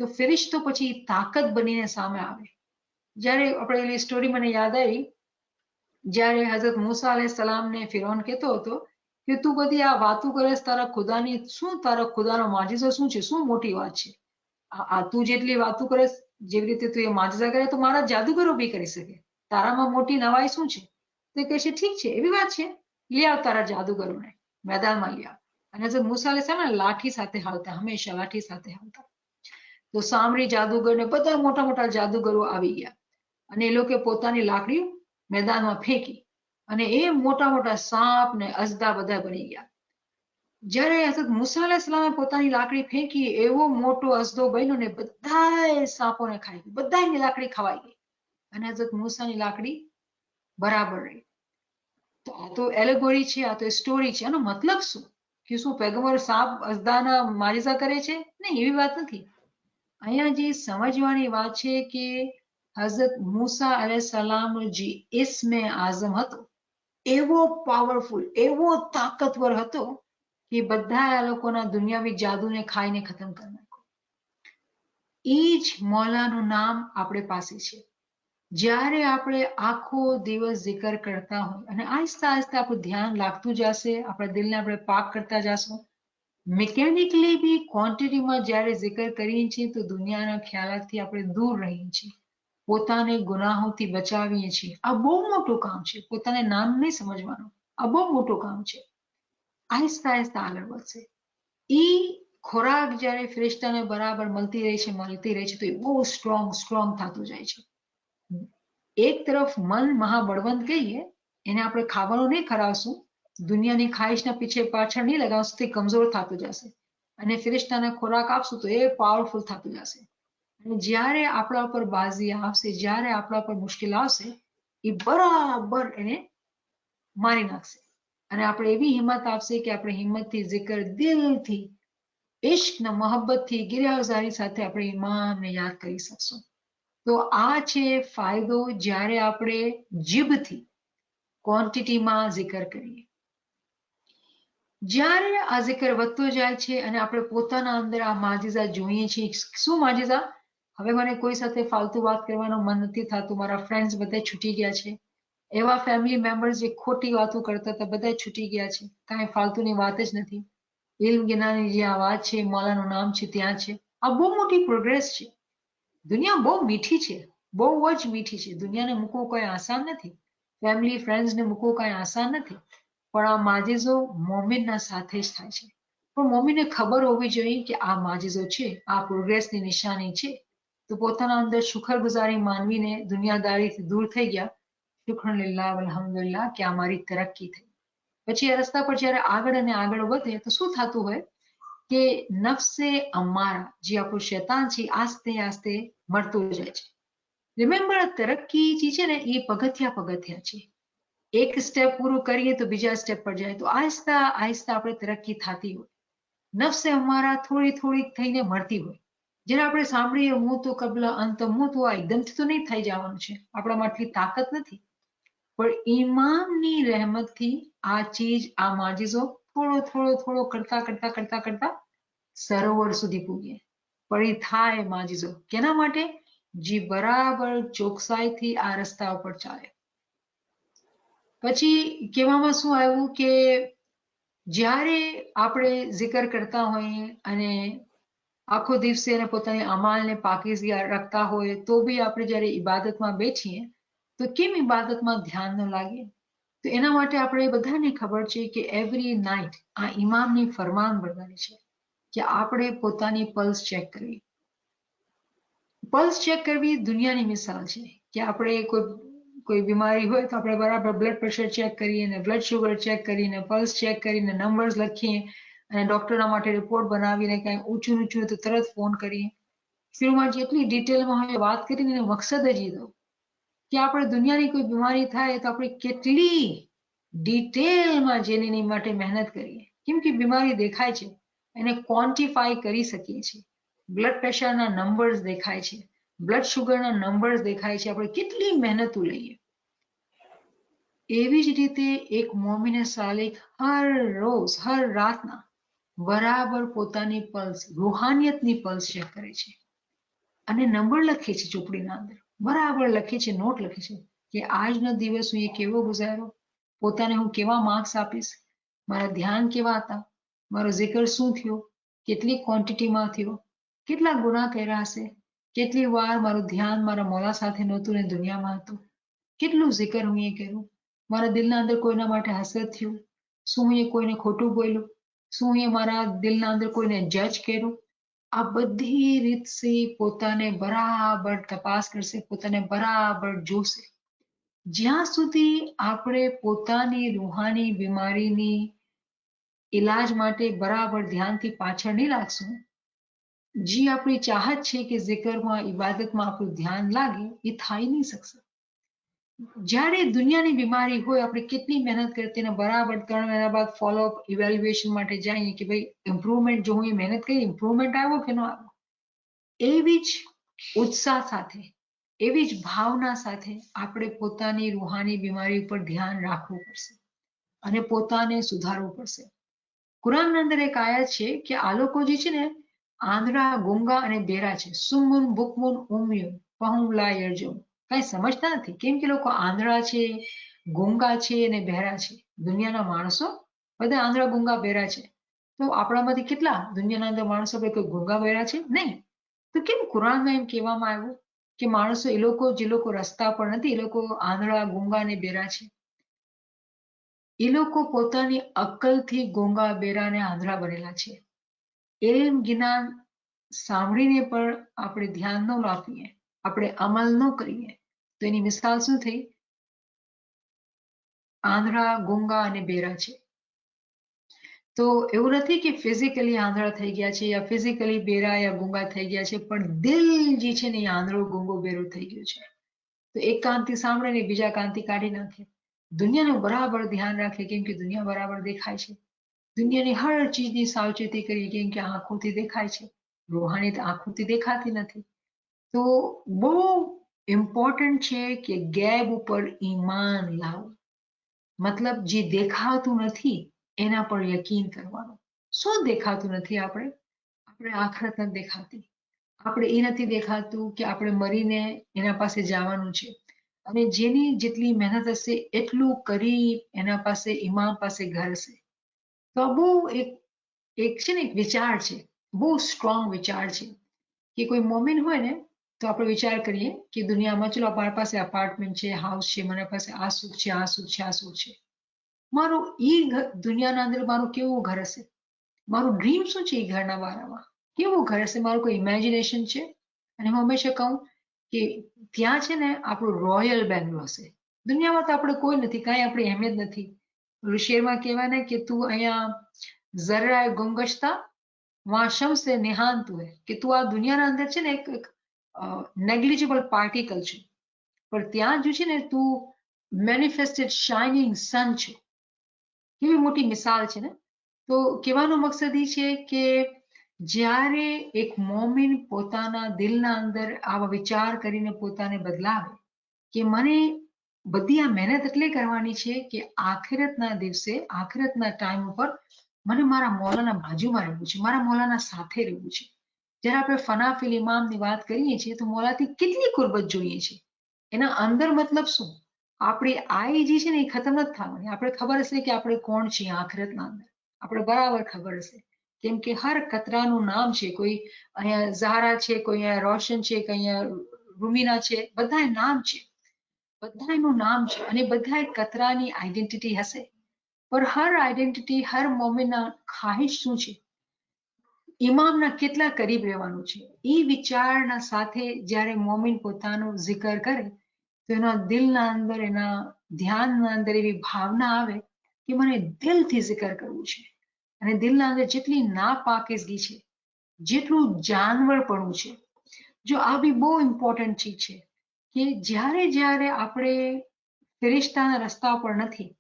તો ફેરિશ્તો પછી તાકાત બનીને સામે આવે. જ્યારે આપણે એની સ્ટોરી મને યાદ આવી, જ્યારે હઝરત મૂસા અલૈહિસ્સલામને ફિરૌન કહેતો હતો કે તું બધી આ વાતો કરે તારા ખુદાની, શું તારા ખુદાનો માજીઝો શું છે, શું મોટી વાત છે? આ તું જેટલી વાતો કરે, જેવી રીતે તું એ માજીઝા કરે તો મારા જાદુગરો બી કરી શકે. તારામાં મોટી નવાઈ શું છે? તો કહે છે ઠીક છે, એવી વાત છે, લઈ આવ તારા જાદુગરોને, મેદાનમાં લઈ આવ. અને હઝરત મૂસા અલૈહિસ્સલામ લાઠી સાથે હાલતા, હંમેશા લાઠી સાથે હાલતા. તો સામરી જાદુગર ને બધા મોટા મોટા જાદુગરો આવી ગયા અને એ લોકો પોતાની લાકડી મેદાનમાં ફેંકી અને એ મોટા મોટા સાપ ને અજદા બધા બની ગયા. જ્યારે હઝરત મૂસા અલૈહિસ્સલામે પોતાની લાકડી ફેંકી, એવો મોટો અજદો બન્યો ને બધાય સાપોને ખાઈ ગયો, બધાયની લાકડી ખવાઈ ગઈ અને હઝરત મૂસાની લાકડી બરાબર રહી. તો આ તો એલેગોરી છે, આ તો સ્ટોરી છે. આનો મતલબ શું? કે શું પૈગંબર સાપ અજદાના માજીઝા કરે છે? નહીં, એવી વાત નથી. અહીંયા જે સમજવાની વાત છે કે હઝરત મૂસા અલૈહિસ્સલામનો જે ઇસ્મે આઝમ હતો, એવો પાવરફુલ, એવો તાકતવર હતો કે બધા આ લોકોના દુનિયાવી જાદુને ખાઈને ખતમ કરી નાખ્યો. એ જ મૌલાનું નામ આપણે પાસે છે. જ્યારે આપણે આખો દિવસ zikr કરતા હોય અને આહિસ્તા આહિસ્તા આપણું ધ્યાન લાગતું જશે, આપણા દિલને આપણે પાક કરતા જશું, મિકેનિકલી બી ક્વોન્ટિટીમાં જ્યારે zikr કરીએ છીએ તો દુનિયાના ખ્યાલાતથી આપણે દૂર રહીએ છીએ, પોતાને ગુનાહોથી બચાવીએ છીએ. આ બહુ મોટું કામ છે, પોતાને નામ નહીં સમજવાનું, આ બહુ મોટું કામ છે. આહિસ્તા આહિસ્તા આગળ વધશે. એ ખોરાક જ્યારે ફેરિશ્તાને બરાબર મળતી રહે છે તો એ બહુ સ્ટ્રોંગ થતું જાય છે. એક તરફ મન મહાબળવંત કહીએ, એને આપણે ખાવાનું નહીં ખરાવશું, દુનિયાની ખાઈશના પીછે પાછળ નહીં લગાવશું, તે કમજોર થતું જશે અને ફેરિશ્તાને ખોરાક આપશું તો એ પાવરફુલ થતું જશે. અને જ્યારે આપણા પર બાજી આવશે, જ્યારે આપણા પર મુશ્કેલ આવશે, એ બરાબર એને મારી નાખશે અને આપણે એવી હિંમત આપશે કે આપણે હિંમતથી zikr દિલથી, ઇશ્કના મોહબ્બતથી, ગિરિયાઝારી સાથે આપણે ઇમામને યાદ કરી શકશું. તો આ છે ફાયદો જ્યારે આપણે જીભથી ક્વોન્ટિટીમાં zikr કરીએ. જ્યારે આ zikr વધતો જાય છે અને આપણે પોતાના અંદર આ માજીઝા જોઈએ છીએ. શું માજીઝા? હવે મને કોઈ સાથે ફાલતુ વાત કરવાનું મન નથી થતું, મારા ફ્રેન્ડ્સ બધા છૂટી ગયા છે, એવા ફેમિલી મેમ્બર્સ જે ખોટી વાતો કરતા હતા બધા છૂટી ગયા છે, કાંઈ ફાલતુની વાત જ નથી. ઇલ્મ જ્ઞાનની જે આ વાત છે, મૌલાનું નામ છે, ત્યાં છે. આ બહુ મોટી પ્રોગ્રેસ છે. દુનિયા બહુ મીઠી છે, બહુ જ મીઠી છે. દુનિયાને મૂકવું કોઈ આસાન નથી, ફેમિલી ફ્રેન્ડ્સને મૂકવું કાંઈ આસાન નથી. પણ આ માજીઝો મોમિનના સાથે જ થાય છે. પણ મોમિનને ખબર હોવી જોઈએ કે આ માજીઝો છે, આ પ્રોગ્રેસની નિશાની છે. તો પોતાના અંદર શુક્રગુજારી માનવીને દુનિયાદારીથી દૂર થઈ ગયા, શુક્રલિલ્લાહ અલ્હમ્દુલિલ્લાહ કે આ મારી તરક્કી થઈ. પછી આ રસ્તા પર જ્યારે આગળ અને આગળ વધે તો શું થતું હોય કે નફસે અમારા, જે આપણું શૈતાન છે, આસ્તે આસ્તે મળતું જાય છે. રિમેમ્બર, તરક્કી જે છે ને એ પગથિયા છે. એક સ્ટેપ પૂરું કરીએ તો બીજા સ્ટેપ પર જાય, તો આહિસ્તા આહિસ્તા આપણે તરક્કી થતી હોય. નફસે અમારા થોડીક થઈને મળતી હોય. જેને આપણે સાંભળીએ મું તો કબલા અંત મું તો, આ એકદમથી તો નહીં થઈ જવાનું છે, આપણામાં આટલી તાકાત નથી. પણ ઈમામની રહેમતથી આ ચીજ, આ માજીઝો થોડો કરતા સરોવર સુધી પૂગીએ. પણ એ થાય માજીઝો કેના માટે? જે બરાબર ચોકસાઈથી આ રસ્તા ઉપર ચાલે. પછી કહેવામાં શું આવ્યું કે જ્યારે આપણે zikr કરતા હોઈએ અને આખો દિવસે એને પોતાની અમાલને પાકીઝગી રાખતા હોય તો બી આપણે જ્યારે ઇબાદતમાં બેઠીએ તો કેમ ઇબાદતમાં ધ્યાન ન લાગે? તો એના માટે આપણે બધાને ખબર છે કે એવરી નાઇટ આ ઇમામની ફરમાન બરદારી છે કે આપણે પોતાની પલ્સ ચેક કરવી, પલ્સ ચેક કરવી દુનિયાની મિસાલ છે કે આપણે કોઈ બીમારી હોય તો આપણે બરાબર બ્લડ પ્રેશર ચેક કરીએ, બ્લડ શુગર ચેક કરીને, પલ્સ ચેક કરીને, નંબર્સ લખીએ અને ડોક્ટરના માટે રિપોર્ટ બનાવીને કંઈ ઊંચું નીચું તો તરત ફોન કરીએ. ફિલ્મમાં જેટલી ડિટેલમાં હવે વાત કરીને એનો મકસદ જ એ હતો કે આપણે દુનિયાની કોઈ બીમારી થાય તો આપણે કેટલી ડિટેલમાં જેની માટે મહેનત કરીએ, કેમ કે બીમારી દેખાય છે એને ક્વોન્ટિફાય કરી શકીએ છીએ. બ્લડ પ્રેશરના નંબર્સ દેખાય છે, બ્લડ શુગરના નંબર્સ દેખાય છે, આપણે કેટલી મહેનતો લઈએ. એવી જ રીતે એક મોમિને સાલિક હર રોજ હર રાતના બરાબર પોતાની પલ્સ રૂહાનિયતની પલ્સ ચેક કરે છે અને નંબર લખે છે ચોપડીના અંદર, બરાબર લખે છે, નોટ લખે છે કે આજનો દિવસ હું એ કેવો ગુજાર્યો, પોતાને હું કેવા માર્ક્સ આપીશ, મારા ધ્યાન કેવા હતા, મારો zikr શું થયો, કેટલી ક્વોન્ટિટીમાં થયો, કેટલા ગુના કર્યા હશે, કેટલી વાર મારું ધ્યાન મારા મોલા સાથે નહોતું ને દુનિયામાં હતું, કેટલું zikr હું એ કર્યું, મારા દિલના અંદર કોઈના માટે હસરત થયું, શું હું એ કોઈને ખોટું બોલ્યું, શું હું એ મારા દિલના અંદર કોઈને જજ કર્યું. આ બધી રીતથી પોતાને બરાબર તપાસ કરશે, પોતાને બરાબર જોશે. જ્યાં સુધી આપણે પોતાની રૂહાની બીમારીની ઈલાજ માટે બરાબર ધ્યાનથી પાછળ નહીં લાગશું, જે આપણી ચાહત છે કે zikરમાં ઇબાદતમાં આપણું ધ્યાન લાગે, એ થઈ નહીં શકશે. જ્યારે દુનિયાની બીમારી હોય, આપણે કેટલી મહેનત કરતી ને બરાબર 3 મહિના બાદ ફોલોઅપ ઇવેલ્યુએશન માટે જઈએ કે ભાઈ ઇમ્પ્રુવમેન્ટ, જો હું એ મહેનત કરી ઇમ્પ્રુવમેન્ટ આવ્યો કે ન આવ્યો, એવી જ ઉત્સાહ સાથે, એવી જ ભાવના સાથે આપણે પોતાની રૂહાની બીમારી ઉપર ધ્યાન રાખવું પડશે અને પોતાને સુધારવું પડશે. કુરાનની અંદર એક આયત છે કે આ લોકો જે છે ને આંધળા, ગુંગા અને બેરા છે, સુમ્મુન બુકમુન ઉમ્યુન ફહુમ લા યરજુન, કઈ સમજતા નથી. કેમ કે લોકો આંધળા છે, ગુંગા છે અને બહેરા છે. દુનિયાના માણસો બધા આંધળા, ગુંગા, બહેરા છે. તો આપણામાંથી કેટલા દુનિયાના અંદર માણસો કોઈ ગુંગા બહેરા છે? નહીં. તો કેમ કુરાનમાં એમ કહેવામાં આવ્યું કે માણસો એ લોકો જે લોકો રસ્તા પર નથી, એ લોકો આંધળા, ગુંગા અને બેરા છે? એ લોકો પોતાની અક્કલથી ગોંગા, બેરા અને આંધળા બનેલા છે. એમ જ્ઞાન સાંભળીને પણ આપણે ધ્યાન ન આપીએ, આપણે અમલ ન કરીએ, તો એની મિસાલ શું થઈ? આંધળા, ગુંગા અને બેરા છે. તો એવું નથી કે ફિઝિકલી આંધળા થઈ ગયા છે યા ફિઝિકલી બેરા યા ગુંગા થઈ ગયા છે, પણ દિલ જે છે ને એ આંધળો, ગુંગો, બેરો થઈ ગયો છે. તો એક કાનથી સાંભળે ને બીજા કાનથી કાઢી નાખે. દુનિયાનું બરાબર ધ્યાન રાખે, કેમ કે દુનિયા બરાબર દેખાય છે. દુનિયાની હર ચીજની સાવચેતી કરીએ, કેમ કે આંખોથી દેખાય છે, રૂહાની આંખોથી દેખાતી નથી. તો બહુ ઇમ્પોર્ટન્ટ છે કે ગેબ ઉપર ઈમાન લાવવું, મતલબ જે દેખાતું નથી એના પર યકીન કરવાનું. શું દેખાતું નથી? આપણે આખરત નથી દેખાતી, આપણે એ નથી દેખાતું કે આપણે મરીને એના પાસે જવાનું છે અને જેની જેટલી મહેનત હશે એટલું કરી એના પાસે ઇમામ પાસે ઘર હશે. તો આ બહુ એક છે ને એક વિચાર છે, બહુ સ્ટ્રોંગ વિચાર છે કે કોઈ મોમિન હોય ને તો આપણે વિચાર કરીએ કે દુનિયામાં ચલો મારા પાસે અપાર્ટમેન્ટ છે, હાઉસ છે, મારા પાસે આ સુખ છે, આ સુખ છે, આ સુખ છે. મારું દુનિયાના અંદર મારું કેવું ઘર હશે? મારું ડ્રીમ શું છે એ ઘરના બારામાં? કેવું ઘર હશે? મારું કોઈ ઇમેજિનેશન છે? અને હું હંમેશા કહું કે ત્યાં છે ને આપણું રોયલ બેંગ્લો હશે. દુનિયામાં તો આપણે કોઈ નથી, કાંઈ આપણી અહેમિયત નથી. શેરમાં કહેવાય ને કે તું અહીંયા જરાય ગુંગશતા વહાં શમ્સે નિહાન તું હે, કે તું આ દુનિયાના અંદર છે ને એક નેગ્લિજિબલ પાર્ટિકલ છે, પણ ત્યાં જો છે ને તું મેનિફેસ્ટેડ શાઇનિંગ સન છે. કેવી મોટી મિસાલ છે ને? તો કહેવાનો મકસદ એ છે કે જ્યારે એક મોમિન પોતાના દિલના અંદર આવા વિચાર કરીને પોતાને બદલાવે કે મને બધી આ મહેનત એટલે કરવાની છે કે આખિરતના દિવસે, આખિરતના ટાઈમ ઉપર મને મારા મોલાના બાજુમાં રહેવું છે, મારા મોલાના સાથે રહેવું છે. જ્યારે આપણે ફનાફિલ ઇમામની વાત કરીએ છીએ તો મોલાથી કેટલી કુરબત જોઈએ છે. એના અંદર મતલબ શું? આપણી આઈ જે છે ને એ ખતમ નથી થવાની. આપણે ખબર હશે કે આપણે કોણ છીએ આખિરતના અંદર, આપણે બરાબર ખબર હશે. કેમ કે હર કતરાનું નામ છે. કોઈ અહીંયા ઝારા છે, કોઈ અહીંયા રોશન છે, કોઈ અહીંયા રૂમીના છે, બધા નામ છે, બધાનું નામ છે અને બધા કતરાની આઈડેન્ટિટી હશે. પર હર આઈડેન્ટિટી, હર મોમિનના ખાહિશ શું છે? ઇમામના કેટલા કરીબ રહેવાનું છે એ વિચારના સાથે જ્યારે મોમિન પોતાનું zikr કરે તો એના દિલના અંદર એના ધ્યાનના અંદર એવી ભાવના આવે કે મને દિલથી zikr કરવું છે અને દિલના અંદર જેટલી નાપાકીઝગી છે જેટલું જાનવરપણું છે જો આ બી બહુ ઇમ્પોર્ટન્ટ ચીજ છે કે જ્યારે આપણે ફેરિશ્તાના રસ્તા પર નથી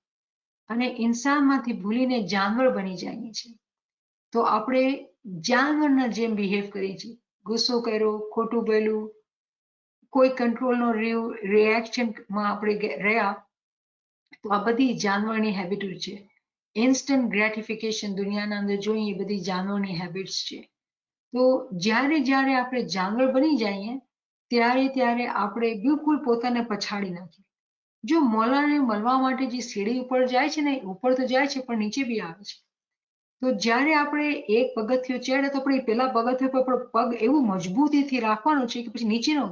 અને ઇન્સાનમાંથી ભૂલીને જાનવર બની જઈએ છીએ તો આપણે જાનવરના જેમ બિહેવ કરીએ છીએ ગુસ્સો કર્યો ખોટું બોલ્યું કોઈ કંટ્રોલનો રિએક્શનમાં આપણે રહ્યા તો આ બધી જાનવરની હેબિટ છે ઇન્સ્ટન્ટ ગ્રેટિફિકેશન દુનિયાના અંદર જોઈએ એ બધી જાનવરની હેબિટ્સ છે તો જ્યારે આપણે જાનવર બની જઈએ ત્યારે આપણે બિલકુલ પોતાને પછાડી નાખીએ જો મૌલાને મળવા માટે જે સીડી ઉપર જાય છે ને ઉપર તો જાય છે પણ નીચે બી આવે છે તો જ્યારે આપણે એક પગથિયું ચડે તો આપણે પેલા પગથિયું પર પગ એવું મજબૂતીથી રાખવાનું છે કે પછી નીચે ન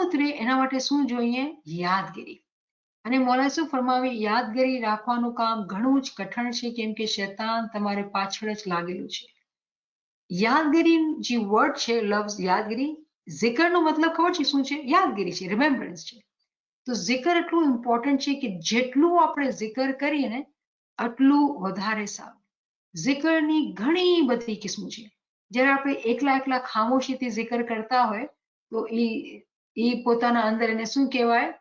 ઉતરે એના માટે શું જોઈએ યાદગીરી અને મૌલા શું ફરમાવે યાદગીરી રાખવાનું કામ ઘણું જ કઠણ છે કેમ કે શૈતાન તમારે પાછળ જ લાગેલું છે યાદગીરી જે વર્ડ છે લફ્ઝ યાદગીરી zikr નો મતલબ ખબર છે શું છે યાદગીરી છે રિમેમ્બરન્સ છે તો zikr એટલું ઇમ્પોર્ટન્ટ છે કે જેટલું આપણે zikr કરીએ ને આટલું વધારે સારું zikરની ઘણી બધી કિસ્મો છે જ્યારે આપણે એકલા ખામોશીથી zikr કરતા હોય તો એ પોતાના અંદર એને શું કહેવાય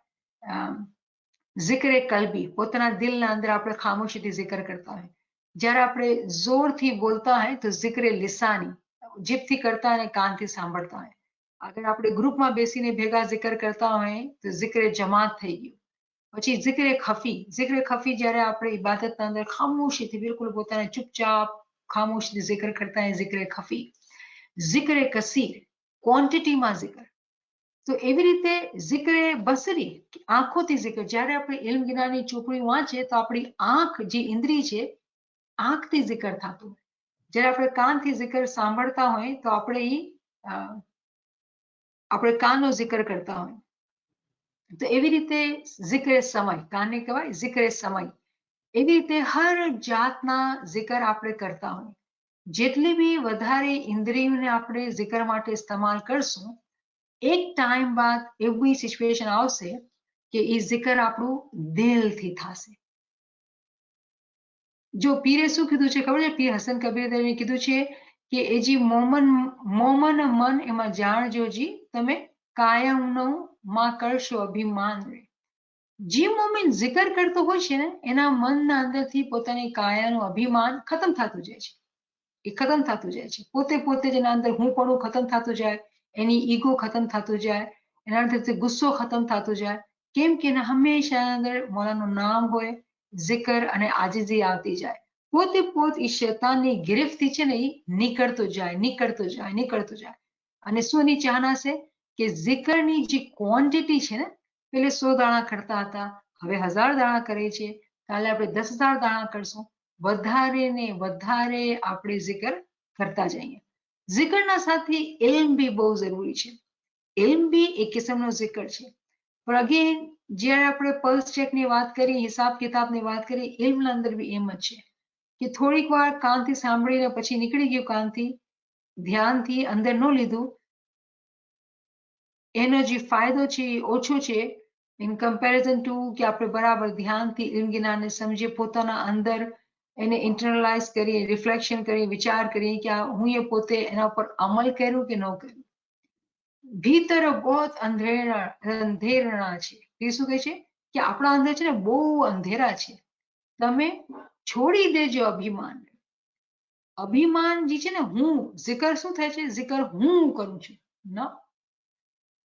zikr કલ્બી પોતાના દિલના અંદર આપણે ખામોશીથી zikr કરતા હોય જ્યારે આપણે જોરથી બોલતા હોય તો zikr લિસાની જીભથી કરતા અને કાનથી સાંભળતા હોય અગર આપણે ગ્રુપમાં બેસીને ભેગા zikr કરતા હોય તો zikr જમાત થઈ ગયું પછી zikr ખફી જ્યારે આપણે ઇબાદતના અંદર ખામોશીથી બિલકુલ પોતાને ચૂપચાપ ખામોશીથી zikr કરતા હોય zikr ખફી zikr કસીર ક્વોન્ટિટીમાં zikr તો એવી રીતે zikr બસરી આંખોથી zikr જ્યારે આપણે ઇલ્મ જ્ઞાનની ચોપડી વાંચીએ તો આપણી આંખ જે ઇન્દ્રિય છે આંખથી zikr થતું હોય જ્યારે આપણે કાનથી zikr સાંભળતા હોય તો આપણે કાનનો zikr કરતા હોય તો એવી રીતે zikr સમય કાને કહેવાય zikr સમય એવી રીતે હર જાતના zikr આપણે કરતા હોય જેટલી બી વધારે ઇન્દ્રિયોને આપણે zikr માટે ઇસ્તેમાલ કરશું એક ટાઈમ બાદ એવી સિચ્યુએશન આવશે કે એ zikr આપણું દિલથી થશે જો પીરે શું કીધું છે ખબર છે પીર હસન કબીર દેવે કીધું છે કે એ જે મોમન મન એમાં જાણજો જી તમે કાયમનું માં કરશો અભિમાન રે જે મોમિન zikr કરતો હોય છે ને એના મનના અંદરથી પોતાની કાયાનું અભિમાન ખતમ થતું જાય છે એ ખતમ થતું જાય છે પોતે જેના અંદર હું પણ ખતમ થતું જાય એની ઈગો ખતમ થતું જાય એના અંદરથી ગુસ્સો ખતમ થતો જાય કેમ કે એના હંમેશા અંદર મૌલાનું નામ હોય zikr અને આજીજી આવતી જાય પોતે એ શૈતાનની ગિરફથી છે ને એ નીકળતો જાય અને શું એની ચાહના છે કે zikરની જે ક્વોન્ટિટી છે ને પેલે 100 દાણા કરતા હતા હવે 1000 દાણા કરે છે કાલે આપણે 10,000 દાણા કરશું વધારે ને વધારે આપણે zikr કરતા જઈએ zikરના સાથે ઇલ્મ બી બહુ જરૂરી છે ઇલ્મ બી એક કિસ્મનો zikr છે પણ અગેન જ્યારે આપણે પલ્સ ચેકની વાત કરીએ હિસાબ કિતાબની વાત કરીએ ઇલ્મના અંદર બી એમ જ છે કે થોડીક વાર કાનથી સાંભળીને પછી નીકળી ગયું કાનથી ધ્યાનથી અંદર ન લીધું એનો જે ફાયદો છે એ ઓછો છે ઇન કમ્પેરિઝન ટુ કે આપણે બરાબર ધ્યાનથી ઇલ્મ જ્ઞાનને સમજીએ પોતાના અંદર એને ઇન્ટરનલાઇઝ કરીએ રિફ્લેક્શન કરીએ વિચાર કરીએ કે હું એ પોતે એના પર અમલ કર્યું કે ન કર્યું ભીતર બહુ અંધેરણા છે એ શું કહે છે કે આપણા અંદર છે ને બહુ અંધેરા છે તમે છોડી દેજો અભિમાન જે છે ને હું zikr શું થાય છે zikr હું કરું છું ના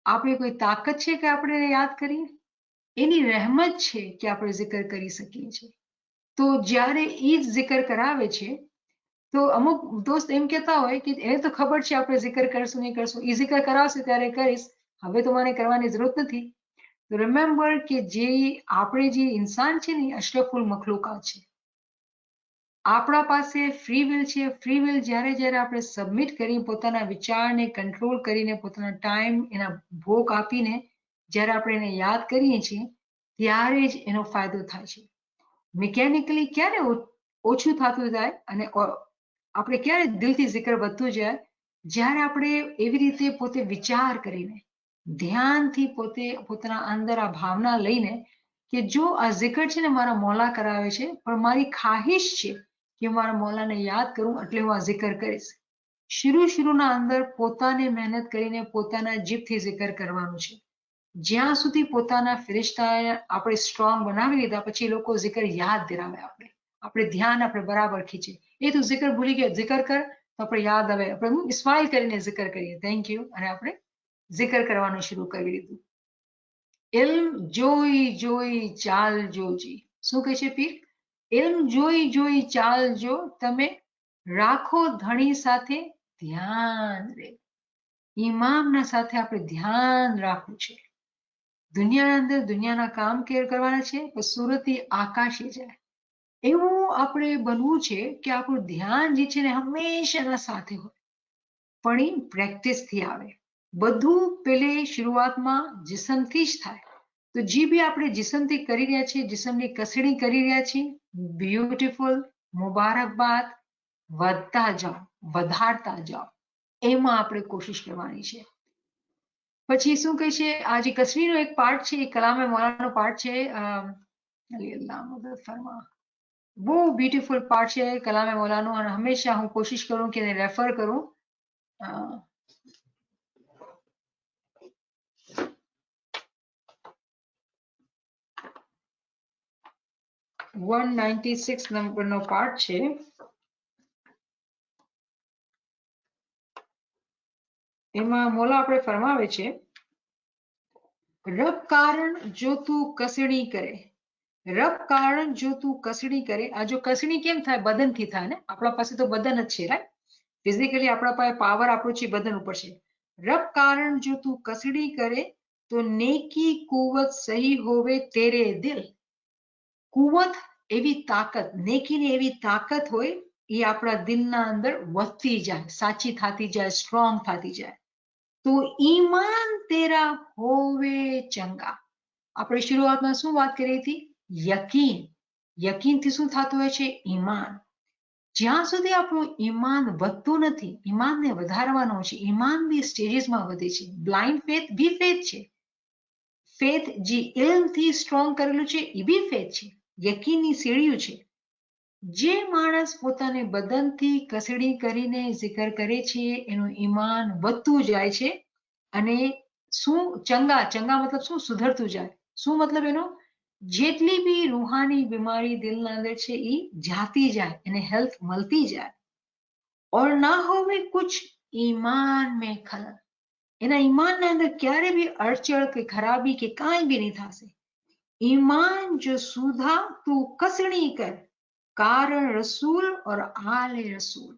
આપણે કોઈ તાકાત છે કે આપણે યાદ કરીએ એની રહેમત છે કે આપણે zikr કરી શકીએ છીએ તો જ્યારે એ zikr કરાવે છે તો અમુક દોસ્ત એમ કહેતા હોય કે એને તો ખબર છે આપણે zikr કરશું નહીં કરશું એ zikr કરાવશે ત્યારે કરીશ હવે તો મને કરવાની જરૂરત નથી તો રિમેમ્બર કે જે આપણે જે ઇન્સાન છે ને અશરફુલ મખલુકાત છે આપણા પાસે ફ્રી વિલ છે ફ્રી વિલ જ્યારે આપણે સબમિટ કરી પોતાના વિચારને કંટ્રોલ કરીને પોતાના ટાઈમ એના ભોગ આપીને જ્યારે આપણે એને યાદ કરીએ છીએ ત્યારે જ એનો ફાયદો થાય છે મિકેનિકલી ક્યારે ઓછું થતું જાય અને આપણે ક્યારે દિલથી zikr વધતું જાય જ્યારે આપણે એવી રીતે પોતે વિચાર કરીને ધ્યાનથી પોતે પોતાના અંદર આ ભાવના લઈને કે જો આ zikr છે ને મારા મોલા કરાવે છે પણ મારી ખ્વાહિશ છે કે મારા મોલાને યાદ કરું એટલે હું આ zikr કરીશ. શરૂના અંદર પોતાને મહેનત કરીને પોતાના જીભથી zikr કરવાનું છે. જ્યાં સુધી પોતાના ફરિશ્તાએ આપણે સ્ટ્રોંગ બનાવી લીધા પછી લોકો zikr યાદ દિલાવે આપણે ધ્યાન આપણે બરાબર ખીચે. એ તું zikr ભૂલી ગયો zikr કર તો આપણે યાદ આવે આપણે સ્માઇલ કરીને zikr કરીએ થેન્ક યુ અને આપણે zikr કરવાનું શરૂ કરી દીધું. ઇલ્મ જોઈ જોઈ ચાલજો જી. શું કહે છે પીર? ઇલ્મ જોઈ જોઈ ચાલજો તમે રાખો ધણી સાથે ધ્યાન રે. ઇમામના સાથે આપણે ધ્યાન રાખવું છે. દુનિયાના અંદર દુનિયાના કામ કરવાના છે પણ સુરતી આકાશે જાય એવું આપણે બનવું છે કે આપણું ધ્યાન જે છે ને હંમેશાના સાથે હોય પણ એ પ્રેક્ટિસથી આવે. બધું પેલે શરૂઆતમાં જિસ્મથી જ થાય તો જે બી આપણે જિસ્મથી કરી રહ્યા છીએ જિસ્મની કસડી કરી રહ્યા છીએ બ્યુટીફુલ મુબારકબાદ વધતા જાઓ વધારતા જાઓ એમાં આપણે કોશિશ કરવાની છે. પછી શું કહે છે આ જે કસરીનો એક પાર્ટ છે એ કલામે મૌલાનો પાર્ટ છે અલ્લાહ મદદ ફરમા. બહુ બ્યુટીફુલ પાર્ટ છે કલામે મૌલાનો અને હંમેશા હું કોશિશ કરું કે એને રેફર કરું. 196 નંબરનો પાર્ટ છે. એમાં મૌલા આપણે ફરમાવે છે રબ કારણ જો તું કસડી કરે રબ કારણ જો તું કસડી કરે. આ જો કસડી કેમ થાય બદનથી થાય ને આપણા પાસે તો બદન જ છે રાઈટ ફિઝિકલી આપણા પાસે પાવર આપણું છે બદન ઉપર છે. રબ કારણ જો તું કસડી કરે તો નેકી કુવત સહી હોવે તેરે દિલ. કુવત એવી તાકાત નેકીની એવી તાકાત હોય એ આપણા દિલના અંદર વધતી જાય સાચી થતી જાય સ્ટ્રોંગ થતી જાય. તો ઈમાન તેરા હોવે ચંગા. આપણે શરૂઆતમાં શું વાત કરી હતી યકીન. યકીનથી શું થતું હોય છે ઈમાન. જ્યાં સુધી આપણું ઈમાન વધતું નથી ઈમાનને વધારવાનો છે. ઈમાન બી સ્ટેજીસમાં વધે છે. બ્લાઇન્ડ ફેથ બી ફેથ છે. ફેથ જે ઇલ્મથી સ્ટ્રોંગ કરેલું છે એ બી ફેથ છે. યકીનની સીડીઓ છે. જે માણસ પોતાને બદનથી કસડી કરીને zikr કરે છે એનું ઈમાન વધતું જાય છે અને શું ચંગા ચંગા મતલબ શું સુધરતું જાય. શું મતલબ એનો જેટલી બી રૂહાની બીમારી દિલના અંદર છે એ જાતી જાય એને હેલ્થ મળતી જાય. ઓર ના હોવે કુછ ઈમાન મેં ખલલ. એના ઈમાનના અંદર ક્યારે બી અડચણ કે ખરાબી કે કાંઈ બી નહીં થશે. ईमान जो सूधा तू कसणी कर कारण रसूल और आले रसूल.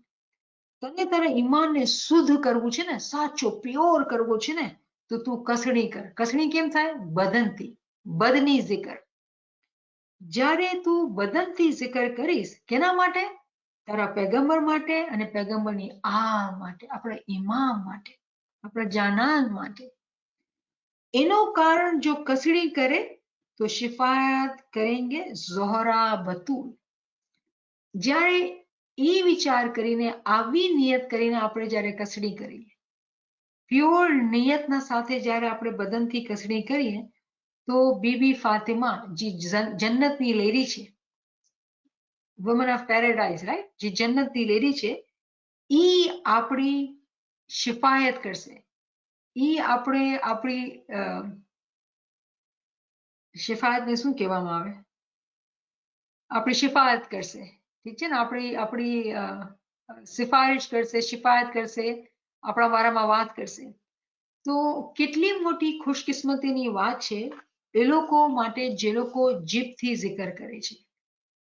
તને તારા ઈમાનને શુદ્ધ કરવું છે ને સાચો પ્યોર કરવો છે ને તો તું કસણી કર. કસણી કેમ થાય બદનથી બદની zikr. જ્યારે તું બદનથી zikr કરીશ કેના માટે તારા પૈગંબર માટે અને પૈગંબરની માટે આપણા ઇમામ માટે આપણા જાનાન માટે. એનું કારણ જો કસડી કરે તો શિફાયત કરેંગે ઝોહરા બતુલ. જ્યારે એ વિચાર કરીને આવી નિયત કરીને આપણે જ્યારે કસડી કરીએ પ્યોર નિયતના સાથે જ્યારે આપણે બદનથી કસડી કરીએ તો બીબી ફાતિમા જે જન્નતની લેરી છે વુમન ઓફ પેરેડાઇઝ રાઈટ જે જન્નતની લેરી છે એ આપણી શિફાયત કરશે. એ આપણે આપણી શિફાયતને શું કહેવામાં આવે આપણી શિફાયત કરશે. ઠીક છે ને આપણી સિફારિશ કરશે શિફાયત કરશે આપણા વારામાં વાત કરશે. તો કેટલી મોટી ખુશકિસ્મતીની વાત છે એ લોકો માટે જે લોકો જીભથી zikr કરે છે.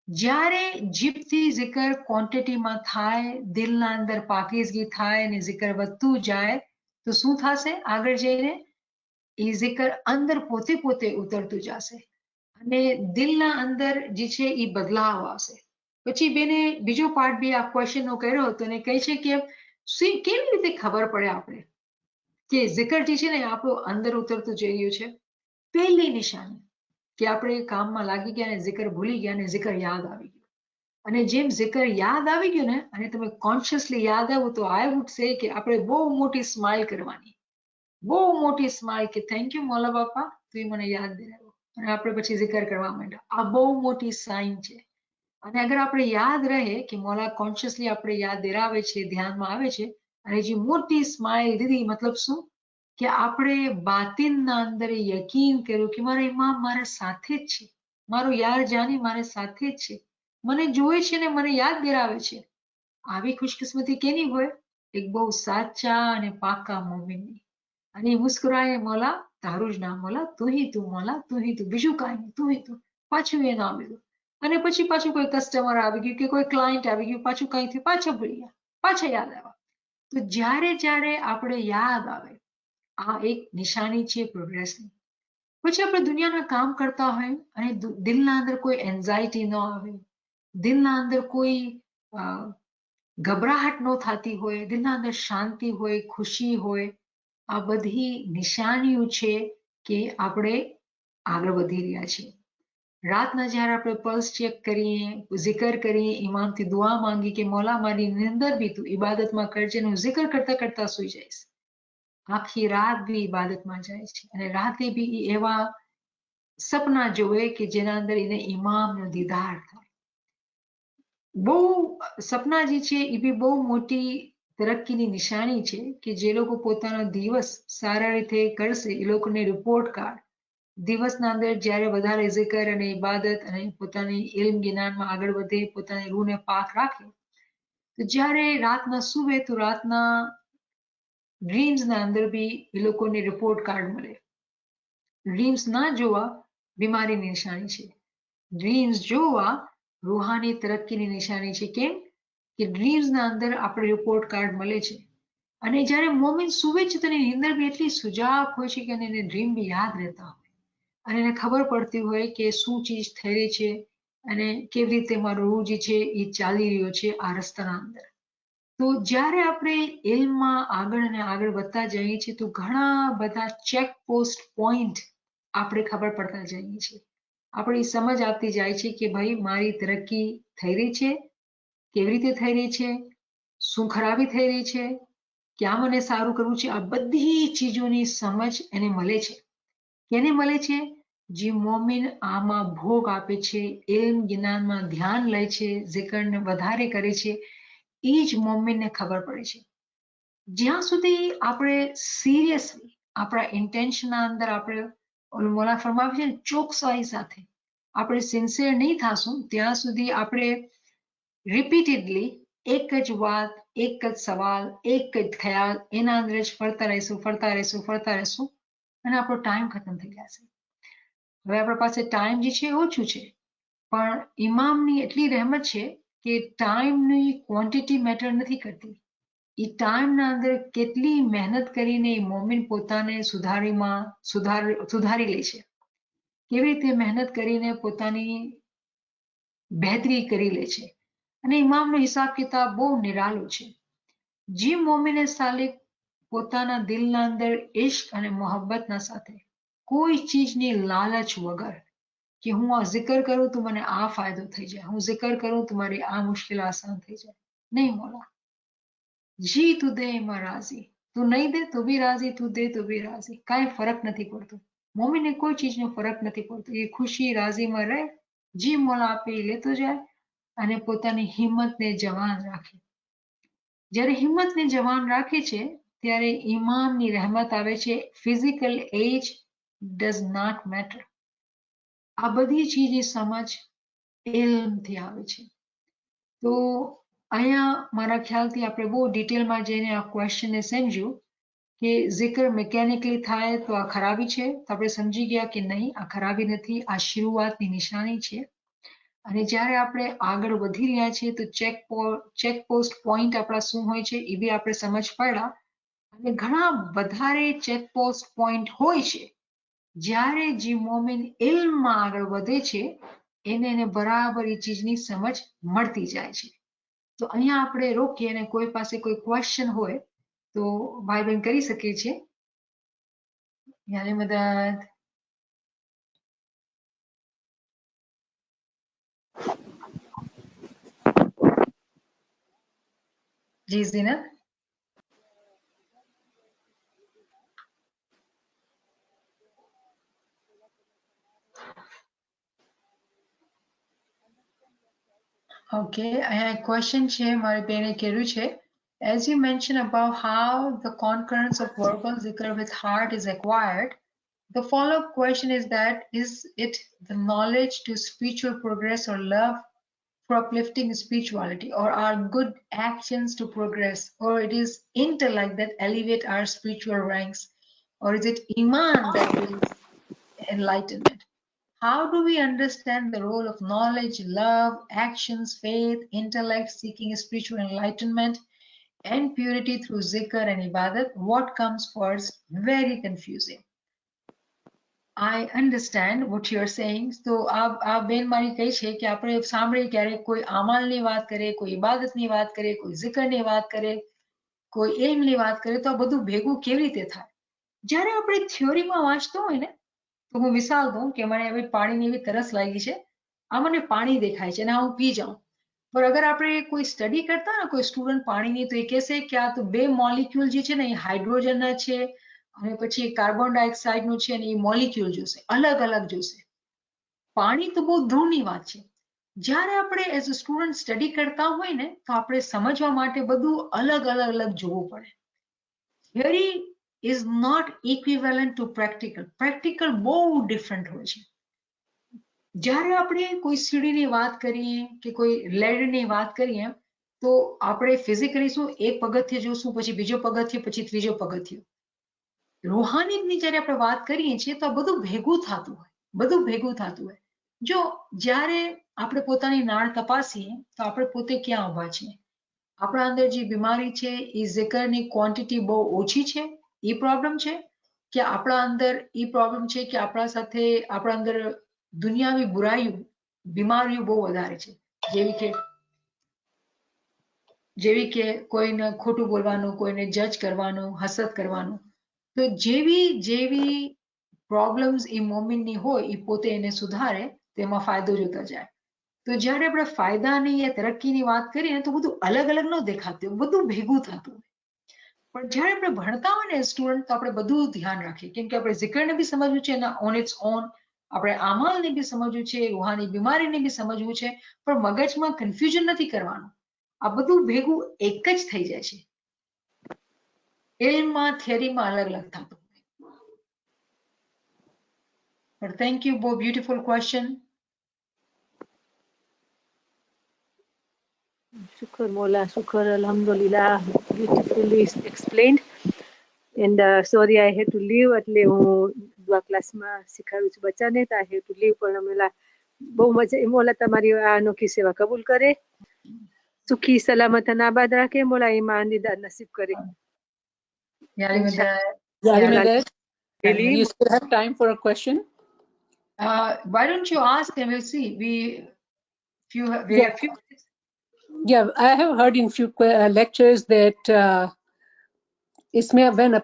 જ્યારે જીભથી zikr ક્વોન્ટિટીમાં થાય દિલના અંદર પાકીઝગી થાય અને zikr વધતું જાય તો શું થશે આગળ જઈને એ zikr અંદર પોતે ઉતરતું જશે અને દિલના અંદર જે છે એ બદલાવ આવશે. પછી બેને બીજો પાર્ટ બી આ ક્વેશ્ચનનો કર્યો હતો અને કહે છે કે કેવી રીતે ખબર પડે આપણે કે zikr જે છે ને આપણું અંદર ઉતરતું જઈ રહ્યું છે. પહેલી નિશાની કે આપણે કામમાં લાગી ગયા અને zikr ભૂલી ગયા અને zikr યાદ આવી ગયું. અને જેમ zikr યાદ આવી ગયું ને અને તમે કોન્શિયસલી યાદ આવ્યું તો આઈ વુડ સે કે આપણે બહુ મોટી સ્માઇલ કરવાની, બહુ મોટી સ્માઇલ કે થેન્ક યુ મૌલા બાપા તું મને યાદ દિલાવ્યો, અને આપણે પછી zikr કરવા માંડ્યા. આ બહુ મોટી સાઇન છે. અને અગર આપણે યાદ રહે કે મૌલા કોન્શિયસલી આપણે યાદ દિલાવે છે, ધ્યાનમાં આવે છે, અને જે મોટી સ્માઇલ દીધી મતલબ શું કે આપણે બાતિનના અંદર યકીન કર્યું કે મારા ઇમામ મારા સાથે જ છે, મારો યાર જાની મારી સાથે જ છે, મને જોવે છે ને મને યાદ દિલાવે છે. આવી ખુશકિસ્મતી કેની હોય? એક બહુ સાચા અને પાકા મોમિનની. અને એ મુસ્કુરાય મૌલા તારું જ નામ મૌલા, તું મૌલા, તું બીજું કાંઈ નહીં, તું પાછું એ નામ લીધું. અને પછી પાછું કોઈ કસ્ટમર આવી ગયું કે કોઈ ક્લાયન્ટ આવી ગયું, પાછું કંઈ થયું, પાછા ભૂલી ગયા, પાછા યાદ આવ્યા. તો જ્યારે જ્યારે આપણે યાદ આવે આ એક નિશાની છે પ્રોગ્રેસની. પછી આપણે દુનિયાના કામ કરતા હોય અને દિલના અંદર કોઈ એન્ઝાયટી ન આવે, દિલના અંદર કોઈ ગભરાહટ ન થતી હોય, દિલના અંદર શાંતિ હોય, ખુશી હોય, આ બધી નિશાનીઓ છે કે આપણે આગળ વધી રહ્યા છીએ. રાતના જ્યારે આપણે પલ્સ ચેક કરીએ, zikr કરીએ, ઇમામથી દુઆ માંગી કે મૌલા મારી નિંદર બી તું ઇબાદતમાં કરજે, હું zikr કરતા કરતા સુઈ જઈશ. આખી રાત બી ઇબાદતમાં જાય છે અને રાતે બી એવા સપના જોવે કે જેના અંદર એને ઇમામનો દીદાર થાય. બહુ સપના જે છે એ બી બહુ મોટી તરક્કીની નિશાની છે કે જે લોકો પોતાનો દિવસ સારા રીતે કરશે એ લોકોને રિપોર્ટ કાર્ડ દિવસના અંદર જ્યારે વધારે zikr અને ઇબાદત અને પોતાની ઇલ્મ જ્ઞાનમાં આગળ વધે, પોતાની રૂહને પાક રાખે, તો જ્યારે રાતના સૂવે તો રાતના ડ્રીમ્સના અંદર બી એ લોકોને રિપોર્ટ કાર્ડ મળે. ડ્રીમ્સ ના જોવા બીમારીની નિશાની છે, ડ્રીમ્સ જોવા રૂહાની તરક્કીની નિશાની છે. કેમ કે ડ્રીમ્સના અંદર આપણે રિપોર્ટ કાર્ડ મળે છે. અને જ્યારે મોમિન સૂવે છે તો એની નીંદર બી એટલી સુજાગ હોય છે કે એને ડ્રીમ બી યાદ રહેતા હોય અને એને ખબર પડતી હોય કે શું ચીજ થઈ રહી છે અને કેવી રીતે મારો રૂહ જે છે એ ચાલી રહ્યો છે આ રસ્તાના અંદર. તો જ્યારે આપણે ઇલ્મમાં આગળ અને આગળ વધતા જઈએ છીએ તો ઘણા બધા ચેક પોસ્ટ પોઈન્ટ આપણે ખબર પડતા જઈએ છીએ. આપણી સમજ આપતી જાય છે કે ભાઈ મારી તરક્કી થઈ રહી છે, કેવી રીતે થઈ રહી છે, શું ખરાબી થઈ રહી છે, ક્યાં મને સારું કરવું છે, આ બધી ચીજોની સમજ એને મળે છે. કેને મળે છે? જે મોમિન આમાં ભોગ આપે છે, ઇલ્મ જ્ઞાનમાં ધ્યાન લે છે, zikrને વધારે કરે છે, એ જ મોમિનને ખબર પડે છે. જ્યાં સુધી આપણે સિરિયસલી આપણા ઇન્ટેન્શનના અંદર આપણે મોલા ફરમાવે છે ચોકસાઈ સાથે આપણે સિન્સિયર નહીં થાશું ત્યાં સુધી આપણે રિપીટેડલી એક જ વાત, એક જ સવાલ, એક જ ખ્યાલ એના અંદર જ ફરતા રહેશું અને આપણો ટાઈમ ખતમ થઈ જશે. હવે આપણા પાસે ટાઈમ જે છે ઓછું છે, પણ ઇમામની એટલી રહેમત છે કે ટાઈમની ક્વોન્ટિટી મેટર નથી કરતી. એ ટાઈમના અંદર કેટલી મહેનત કરીને એ મોમિન પોતાને સુધારી લે છે, કેવી રીતે મહેનત કરીને પોતાની બહેતરી કરી લે છે. અને ઇમામનો હિસાબ કિતાબ બહુ નિરાળો છે. જે મોમિને સાલિક પોતાના દિલના અંદર ઇશ્ક અને મોહબ્બતના સાથે કોઈ ચીજની લાલચ વગર કે હું આ zikr કરું તો મને આ ફાયદો થઈ જાય, હું zikr કરું તો મારી આ મુશ્કેલ આસાન થઈ જાય. નહીં મોલા, જી તું દે એમાં રાજી, તું નહીં દે તો બી રાજી, તું દે તો બી રાજી, કાંઈ ફરક નથી પડતો. મોમીને કોઈ ચીજનો ફરક નથી પડતો. એ ખુશી રાજીમાં રહે, જી મોલા આપે એ લેતો જાય અને પોતાની હિંમતને જવાન રાખે. જ્યારે હિંમતને જવાન રાખે છે ત્યારે ઈમાનની રહેમત આવે છે. Physical age does not matter. આ બધી ચીજની સમજ ઇલ્મથી આવે છે. તો અહીંયા મારા ખ્યાલથી આપણે બહુ ડિટેલમાં જઈને આ ક્વેશ્ચનને સમજ્યું કે zikr મિકેનિકલી થાય તો આ ખરાબી છે, તો આપણે સમજી ગયા કે નહીં, આ ખરાબી નથી, આ શરૂઆતની નિશાની છે. અને જ્યારે આપણે આગળ વધી રહ્યા છીએ તો ચેક પોસ્ટ પોઈન્ટ આપણા શું હોય છે એ બી આપણે સમજ પડ્યા. અને ઘણા વધારે ચેક પોસ્ટ પોઈન્ટ હોય છે. જ્યારે જે મોમિન ઇલ્મમાં આગળ વધે છે એને બરાબર એ ચીજની સમજ મળતી જાય છે. તો અહીંયા આપણે રોકીએ અને કોઈ પાસે કોઈ ક્વેશ્ચન હોય તો ભાઈ બહેન કરી શકે છે. યાની મદદ. Ji Zinat. Okay, a question છે મારી બેને કર્યું છે. As you mentioned about how the concurrence of verbal zikr with heart is acquired, the follow-up question is that is it the knowledge to spiritual progress or love for uplifting spirituality, or are good actions to progress, or it is intellect that elevate our spiritual ranks, or is it iman that brings enlightenment? How do we understand the role of knowledge, love, actions, faith, intellect, seeking spiritual enlightenment, and purity through zikr and ibadat? What comes first? Very confusing. I understand what you're saying. So આ બેન મારી કહે છે કે આપણે સાંભળીએ ક્યારેક કોઈ આમાલની વાત કરે, કોઈ ઇબાદતની વાત કરે, કોઈ zikરની વાત કરે, કોઈ ઇલ્મની વાત કરે, તો આ બધું ભેગું કેવી રીતે થાય? જ્યારે આપણે થિયોરીમાં વાંચતો હોય ને, તો હું મિસાલ દઉં કે મને હવે પાણીની એવી તરસ લાગી છે, આ મને પાણી દેખાય છે અને હું પી જાઉં. પણ અગર આપણે કોઈ સ્ટડી કરતા ને કોઈ સ્ટુડન્ટ પાણીની, તો એ કહેશે કે આ તો બે મોલિક્યુલ જે છે ને એ હાઇડ્રોજનના છે અને પછી કાર્બન ડાયોક્સાઇડનું છે અને એ મોલિક્યુલ જોશે, અલગ અલગ જોશે. પાણી તો બહુ દૂરની વાત છે. જ્યારે આપણે એઝ અ સ્ટુડન્ટ સ્ટડી કરતા હોય ને, તો આપણે સમજવા માટે બધું અલગ અલગ અલગ જોવું પડે. Theory is not equivalent to practical. Practical બહુ ડિફરન્ટ હોય છે. જ્યારે આપણે કોઈ સીડીની વાત કરીએ કે કોઈ લેડરની વાત કરીએ, તો આપણે ફિઝિકલી શું એક પગથિયું જોશું, પછી બીજો પગથિયું, પછી ત્રીજો પગથિયું. રૂહાનીની જ્યારે આપણે વાત કરીએ છીએ તો આ બધું ભેગું થતું હોય, બધું ભેગું થતું હોય. જો જ્યારે આપણે પોતાની નાળ તપાસીએ તો આપણે પોતે ક્યાં ઊભા છીએ? આપણા અંદર જે બીમારી છે એ ઝિકરની ક્વોન્ટિટી બહુ ઓછી છે, એ પ્રોબ્લેમ છે? કે આપણા અંદર એ પ્રોબ્લેમ છે કે આપણા સાથે આપણા અંદર દુનિયાવી બુરાઈઓ, બીમારીઓ બહુ વધારે છે, જેવી કે કોઈને ખોટું બોલવાનું, કોઈને જજ કરવાનું, હસદ કરવાનું. તો જેવી પ્રોબ્લેમ્સ એ મોમિનની હોય એ પોતે એને સુધારે, તેમાં ફાયદો જોતા જાય. તો જ્યારે આપણે ફાયદાની યા તરક્કીની વાત કરીએ ને, તો બધું અલગ અલગ ન દેખાતું, બધું ભેગું થતું હોય. પણ જ્યારે આપણે ભણતા હોય ને સ્ટુડન્ટ, તો આપણે બધું ધ્યાન રાખીએ, કેમ કે આપણે ઝિકરને બી સમજવું છે એના ઓન ઇટ્સ ઓન, આપણે આમાલને બી સમજવું છે, રૂહાની બીમારીને બી સમજવું છે, પણ મગજમાં કન્ફ્યુઝન નથી કરવાનું. આ બધું ભેગું એક જ થઈ જાય છે. ઇલ્મમાં, થિયરીમાં અલગ અલગ થતું. But thank you, બહુ beautiful question. Shukr Mola, Shukr, Alhamdulillah, beautifully explained. And sorry, I had to leave. એટલે હું દુઆ ક્લાસમાં શીખવાડું છું બચ્ચાને, તો I had to leave. પણ અમેલા બહુ મજા, મોલા તમારી આ અનોખી સેવા કબૂલ કરે, સુખી સલામત અને આબાદ રાખે, મોલા ઈમાન દીદાર નસીબ કરે. You still have time for a question? Why don't you ask and we'll see. We have few. Yeah, I have heard in few lectures that when a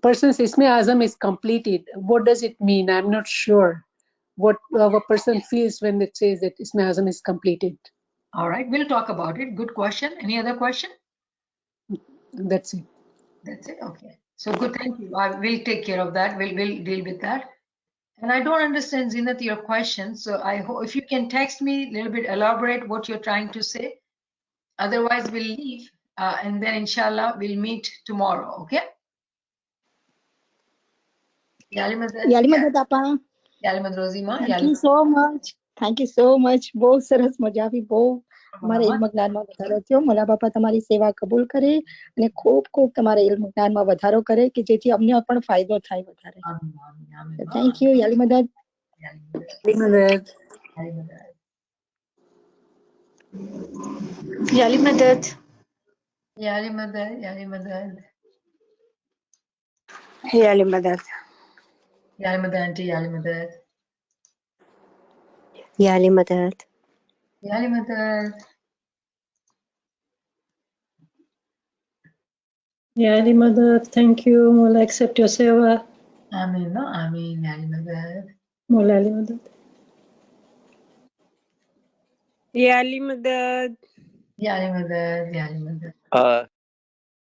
person's Isme Azam is completed, what does it mean? I'm not sure what a person feels when it says that Isme Azam is completed. All right, we'll talk about it. Good question. Any other question? That's it. That's it. Okay. So good. Thank you. We'll take care of that. We'll deal with that. And I don't understand, Zinat, your question. So I hope if you can text me a little bit, elaborate what you're trying to say. Otherwise, we'll leave and then inshallah we'll meet tomorrow. Okay? યાલીમદદ Apa. યાલીમદ રોઝીમાં. Thank you so much. Thank you so much. બહુ સરસ મજા આવી. બહુ તમારા ઇલ્મ જ્ઞાનમાં વધારો થયો. મોલા બાપા તમારી સેવા કબૂલ કરે અને ખૂબ ખૂબ તમારા ઇલ્મ જ્ઞાનમાં વધારો કરે કે જેથી અમને પણ ફાયદો થાય વધારે. Thank you. યાલીમદદ. યાલીમદદ. યાલીમદદ. યાલીમદદ. યાલીમદદ. યાલીમદદ આંટી. યાલીમદદ. યાલીમદદ. યાલીમદદ. યાલીમદદ. Thank you. Mola accept your seva. Ameen. No, Ameen. યાલીમદદ. Mola યાલીમદદ. યાલીમદદ. યારી મધર.